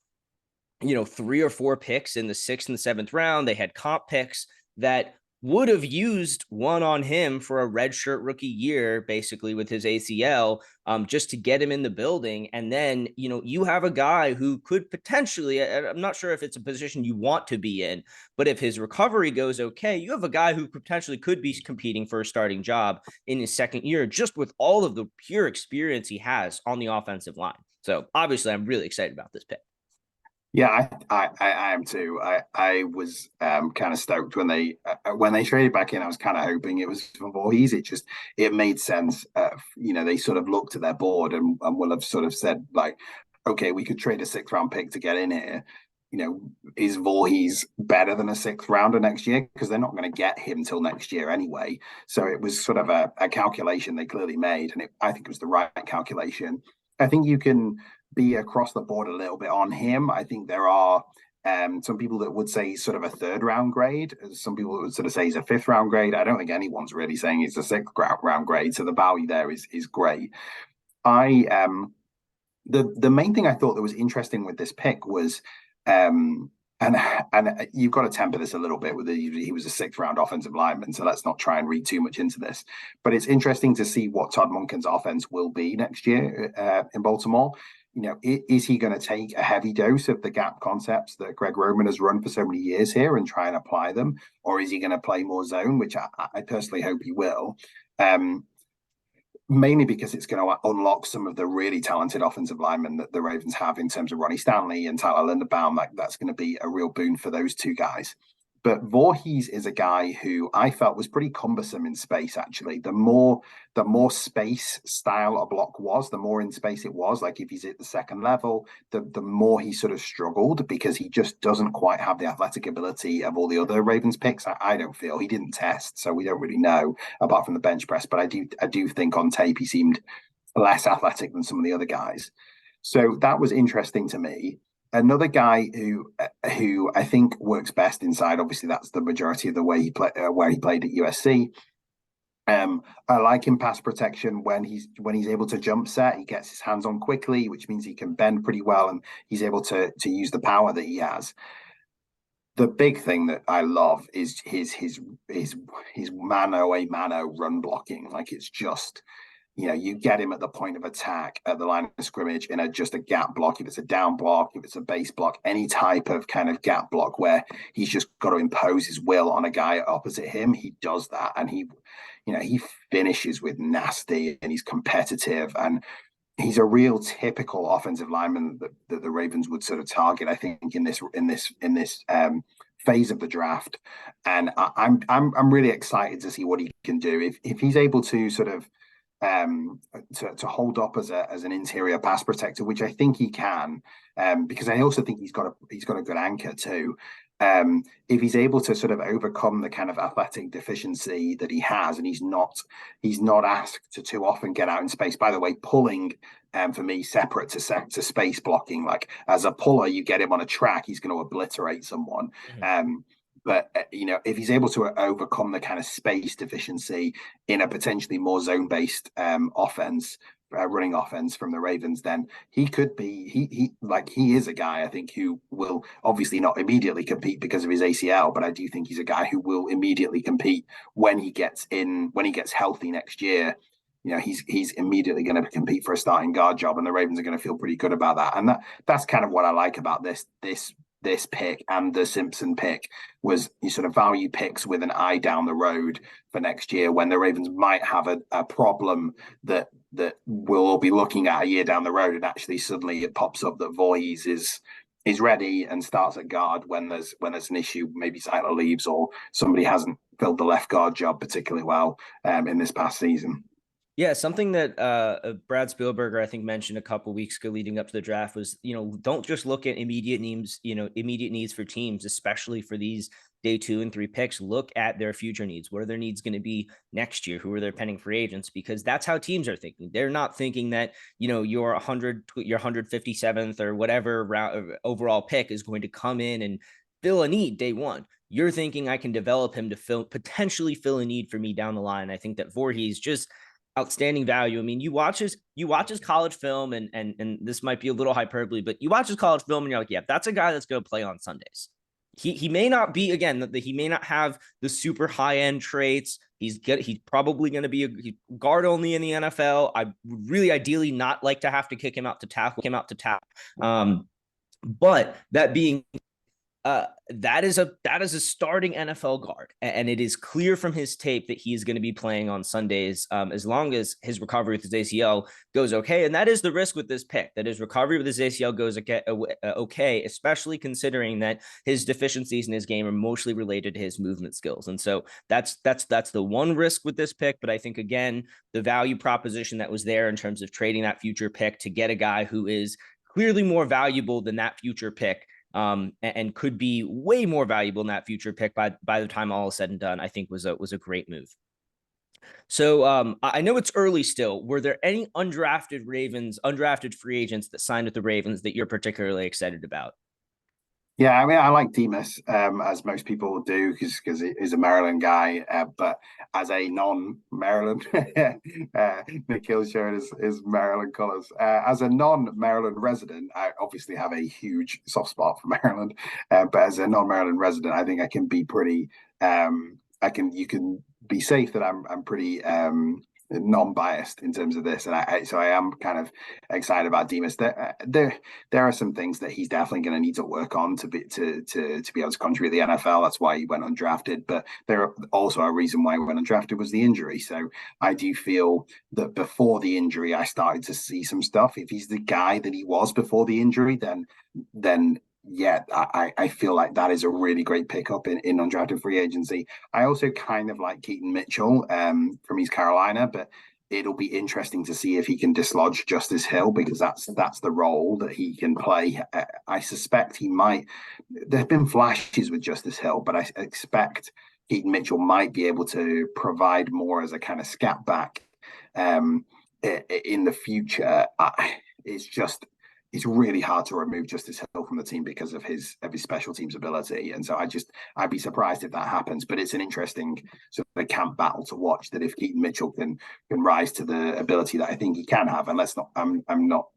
3 or 4 picks in the 6th and 7th round. They had comp picks that would have used one on him for a redshirt rookie year, basically with his ACL, just to get him in the building. And then, you have a guy who could potentially, I'm not sure if it's a position you want to be in, but if his recovery goes okay, you have a guy who potentially could be competing for a starting job in his 2nd year, just with all of the pure experience he has on the offensive line. So obviously, I'm really excited about this pick. Yeah, I am too. I was kind of stoked when they traded back in. I was kind of hoping it was for Voorhees. It made sense. They sort of looked at their board and will have sort of said like, okay, we could trade a 6th round pick to get in here. Is Voorhees better than a 6th rounder next year? Because they're not going to get him till next year anyway. So it was sort of a calculation they clearly made, and I think it was the right calculation. I think you can be across the board a little bit on him. I think there are some people that would say sort of a 3rd round grade. Some people would sort of say he's a 5th round grade. I don't think anyone's really saying he's a 6th round grade. So the value there is great. I the main thing I thought that was interesting with this pick was and you've got to temper this a little bit with he was a 6th round offensive lineman, so let's not try and read too much into this. But it's interesting to see what Todd Monken's offense will be next year in Baltimore. Is he going to take a heavy dose of the gap concepts that Greg Roman has run for so many years here and try and apply them, or is he going to play more zone, which I personally hope he will. Mainly because it's going to unlock some of the really talented offensive linemen that the Ravens have in terms of Ronnie Stanley and Tyler Linderbaum. That's going to be a real boon for those two guys. But Voorhees is a guy who I felt was pretty cumbersome in space, actually. The more space style a block was, the more in space it was. Like if he's at the 2nd level, the more he sort of struggled because he just doesn't quite have the athletic ability of all the other Ravens picks. I don't feel. He didn't test, so we don't really know apart from the bench press. But I do think on tape he seemed less athletic than some of the other guys. So that was interesting to me. Another guy who I think works best inside. Obviously, that's the majority of the way he where he played at USC. I like him pass protection when he's able to jump set. He gets his hands on quickly, which means he can bend pretty well, and he's able to use the power that he has. The big thing that I love is his mano a mano run blocking. Like it's just you get him at the point of attack at the line of scrimmage in just a gap block, if it's a down block, if it's a base block, any type of kind of gap block where he's just got to impose his will on a guy opposite him. He does that, and he finishes with nasty, and he's competitive, and he's a real typical offensive lineman that the Ravens would sort of target, I think, in this phase of the draft. And I'm really excited to see what he can do if he's able to sort of to hold up as an interior pass protector, which I think he can, because I also think he's got a good anchor too. If he's able to sort of overcome the kind of athletic deficiency that he has, and he's not asked to too often get out in space. By the way, pulling for me separate to space blocking. Like as a puller, you get him on a track, he's going to obliterate someone. But if he's able to overcome the kind of space deficiency in a potentially more zone-based offense, running offense from the Ravens, then he could be he is a guy I think who will obviously not immediately compete because of his ACL, but I do think he's a guy who will immediately compete when he gets healthy next year. He's immediately going to compete for a starting guard job, and the Ravens are going to feel pretty good about that. And that's kind of what I like about this pick and the Simpson pick was you sort of value picks with an eye down the road for next year when the Ravens might have a problem that we'll be looking at a year down the road, and actually suddenly it pops up that Voorhees is ready and starts at guard when there's an issue, maybe Zeitler leaves or somebody hasn't filled the left guard job particularly well in this past season. Yeah, something that Brad Spielberger, I think, mentioned a couple weeks ago leading up to the draft was, don't just look at immediate needs for teams, especially for these day 2 and 3 picks. Look at their future needs. What are their needs going to be next year? Who are their pending free agents? Because that's how teams are thinking. They're not thinking that, your 157th or whatever round overall pick is going to come in and fill a need day 1. You're thinking I can develop him to potentially fill a need for me down the line. I think that Voorhees just outstanding value. I mean, you watch his college film, and this might be a little hyperbole, but you watch his college film and you're like, yeah, that's a guy that's going to play on Sundays. He may not be, again, he may not have the super high end traits. He's probably going to be a guard only in the NFL. I would really ideally not like to have to kick him out to tackle. But that being, That is a starting NFL guard, and it is clear from his tape that he is going to be playing on Sundays, as long as his recovery with his ACL goes okay. And that is the risk with this pick, that his recovery with his ACL goes okay, especially considering that his deficiencies in his game are mostly related to his movement skills. And so that's the one risk with this pick. But I think, again, the value proposition that was there in terms of trading that future pick to get a guy who is clearly more valuable than that future pick, and could be way more valuable in that future pick by the time all is said and done, I think was a great move. So I know it's early still. Were there any undrafted free agents that signed with the Ravens that you're particularly excited about? Yeah, I mean, I like Demas, as most people do, because he's a Maryland guy. But as a non-Maryland, Nikhil showed his Maryland colors. As a non-Maryland resident, I obviously have a huge soft spot for Maryland. But as a non-Maryland resident, I think I can be pretty. You can be safe that I'm pretty non-biased in terms of this, and so I am kind of excited about Demas. There are some things that he's definitely going to need to work on to be able to contribute to the NFL. That's why he went undrafted. But there are also a reason why he went undrafted was the injury. So I do feel that before the injury, I started to see some stuff. If he's the guy that he was before the injury, then yeah, I feel like that is a really great pickup in undrafted free agency. I also kind of like Keaton Mitchell from East Carolina, but it'll be interesting to see if he can dislodge Justice Hill, because that's the role that he can play. I suspect he might. There's been flashes with Justice Hill, but I expect Keaton Mitchell might be able to provide more as a kind of scat back in the future. It's really hard to remove Justice Hill from the team because of his special teams ability. And so I'd be surprised if that happens. But it's an interesting sort of camp battle to watch, that if Keaton Mitchell can rise to the ability that I think he can have. And I'm not,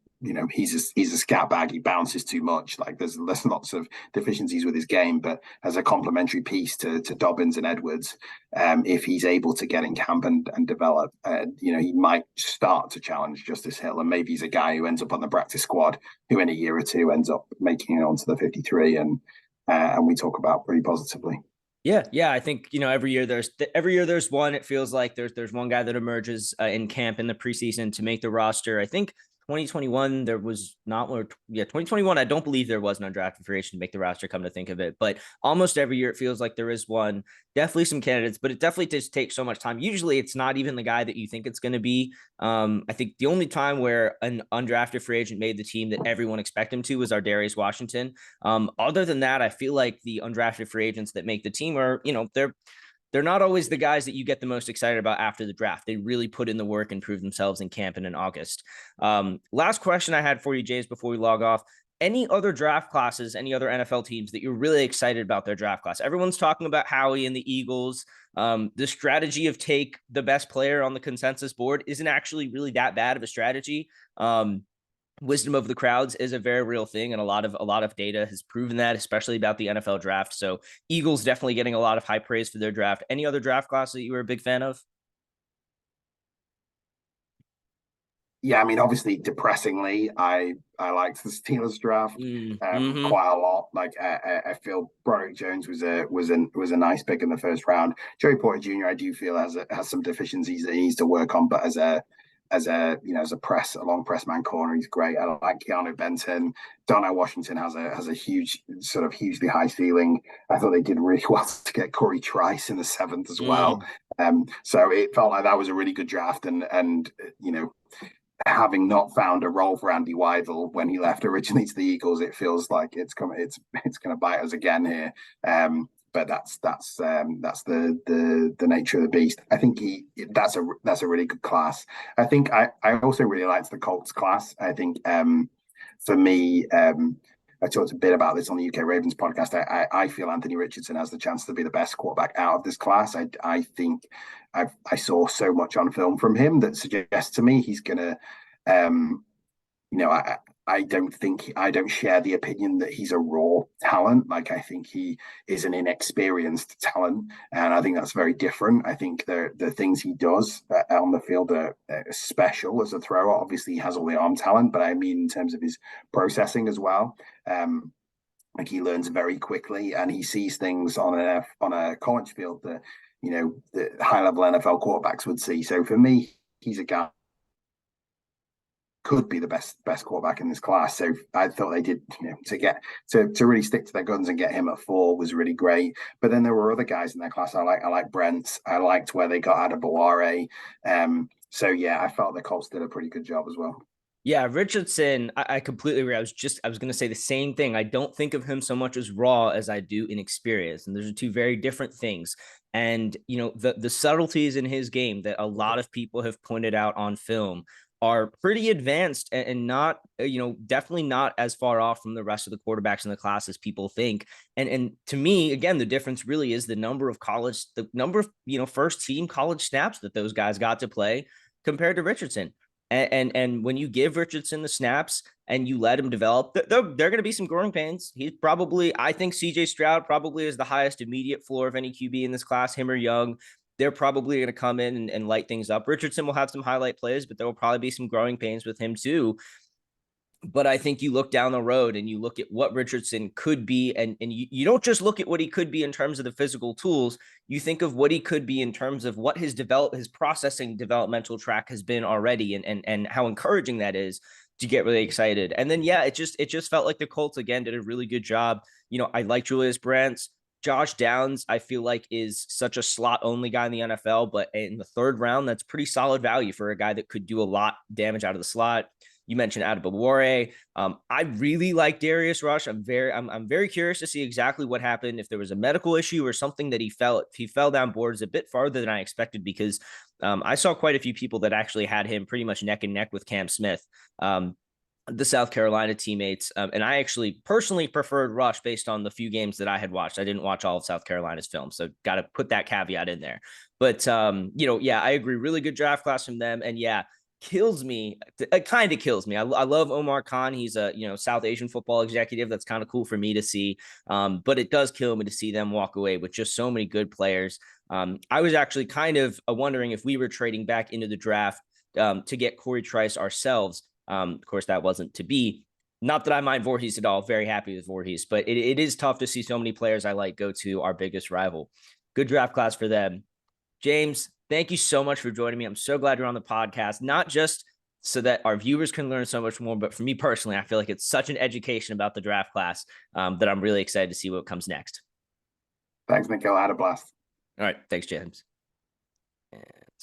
he's a scat bag. He bounces too much. Like there's lots of deficiencies with his game, but as a complementary piece to Dobbins and Edwards, if he's able to get in camp and develop, he might start to challenge Justice Hill, and maybe he's a guy who ends up on the practice squad, who in a year or two ends up making it onto the 53, and we talk about pretty positively. Yeah. I think, every year there's one. It feels like there's one guy that emerges in camp in the preseason to make the roster. I think 2021 there was not one. 2021 I don't believe there was an undrafted free agent to make the roster, come to think of it. But almost every year it feels like there is one. Definitely some candidates, but it definitely does take so much time. Usually it's not even the guy that you think it's going to be. I think the only time where an undrafted free agent made the team that everyone expected him to was our Darius Washington. Other than that, I feel like the undrafted free agents that make the team are, they're not always the guys that you get the most excited about after the draft. They really put in the work and prove themselves in camp and in August. Last question I had for you, James, before we log off. Any other draft classes, any other NFL teams that you're really excited about their draft class? Everyone's talking about Howie and the Eagles. The strategy of take the best player on the consensus board isn't actually really that bad of a strategy. Wisdom of the crowds is a very real thing, and a lot of data has proven that, especially about the NFL draft. So Eagles definitely getting a lot of high praise for their draft. Any other draft classes that you were a big fan of? Yeah, I mean, obviously, depressingly, I liked the Steelers draft quite a lot. Like, I feel Broderick Jones was a nice pick in the first round. Joey Porter Jr. I do feel has some deficiencies that he needs to work on, but as a long press man corner, he's great. I like Keanu Benton. Darnell Washington has a huge, sort of hugely high ceiling. I thought they did really well to get Corey Trice in the 7th as well. So it felt like that was a really good draft, and having not found a role for Andy Weidel when he left originally to the Eagles, it feels like it's going to bite us again here. But that's the nature of the beast. I think that's a really good class. I think I also really liked the Colts class. I think for me, I talked a bit about this on the UK Ravens podcast. I feel Anthony Richardson has the chance to be the best quarterback out of this class. I think I saw so much on film from him that suggests to me he's gonna. I don't share the opinion that he's a raw talent. Like, I think he is an inexperienced talent, and I think that's very different. I think the things he does on the field are special as a thrower. Obviously, he has all the arm talent, but I mean in terms of his processing as well. Like he learns very quickly, and he sees things on a college field that the high level NFL quarterbacks would see. So for me, he's a guy could be the best quarterback in this class. So I thought they did, to get to really stick to their guns and get him at 4 was really great. But then there were other guys in their class. I like Brent. I liked where they got Adebaware. So yeah, I felt the Colts did a pretty good job as well. Yeah, Richardson, I completely agree. I was going to say the same thing. I don't think of him so much as raw as I do in experience. And those are two very different things. And, the subtleties in his game that a lot of people have pointed out on film are pretty advanced and not, definitely not as far off from the rest of the quarterbacks in the class as people think. And to me, again, the difference really is the number of first team college snaps that those guys got to play compared to Richardson. And when you give Richardson the snaps and you let him develop, there are going to be some growing pains. He's probably, I think CJ Stroud probably is the highest immediate floor of any QB in this class, him or Young. They're probably going to come in and light things up. Richardson will have some highlight plays, but there will probably be some growing pains with him too. But I think you look down the road and you look at what Richardson could be, and you don't just look at what he could be in terms of the physical tools. You think of what he could be in terms of what his processing developmental track has been already, and how encouraging that is to get really excited. And then, yeah, it just felt like the Colts again did a really good job. I like Julius Brents. Josh Downs, I feel like, is such a slot only guy in the NFL, but in the 3rd round, that's pretty solid value for a guy that could do a lot damage out of the slot. You mentioned Adebaware. I really like Darius Rush. I'm very curious to see exactly what happened, if there was a medical issue or something that he fell down boards a bit farther than I expected, because I saw quite a few people that actually had him pretty much neck and neck with Cam Smith, the South Carolina teammates. And I actually personally preferred Rush based on the few games that I had watched. I didn't watch all of South Carolina's film, so got to put that caveat in there. But, yeah, I agree. Really good draft class from them. And yeah, kills me. It kind of kills me. I love Omar Khan. He's a South Asian football executive. That's kind of cool for me to see. But it does kill me to see them walk away with just so many good players. I was actually kind of wondering if we were trading back into the draft to get Corey Trice ourselves. Of course, that wasn't to be. Not that I mind Vorhees at all. Very happy with Vorhees, but it is tough to see so many players I like go to our biggest rival. Good draft class for them. James, thank you so much for joining me. I'm so glad you're on the podcast, not just so that our viewers can learn so much more, but for me personally, I feel like it's such an education about the draft class that I'm really excited to see what comes next. Thanks, Nikhil. I had a blast. All right. Thanks, James.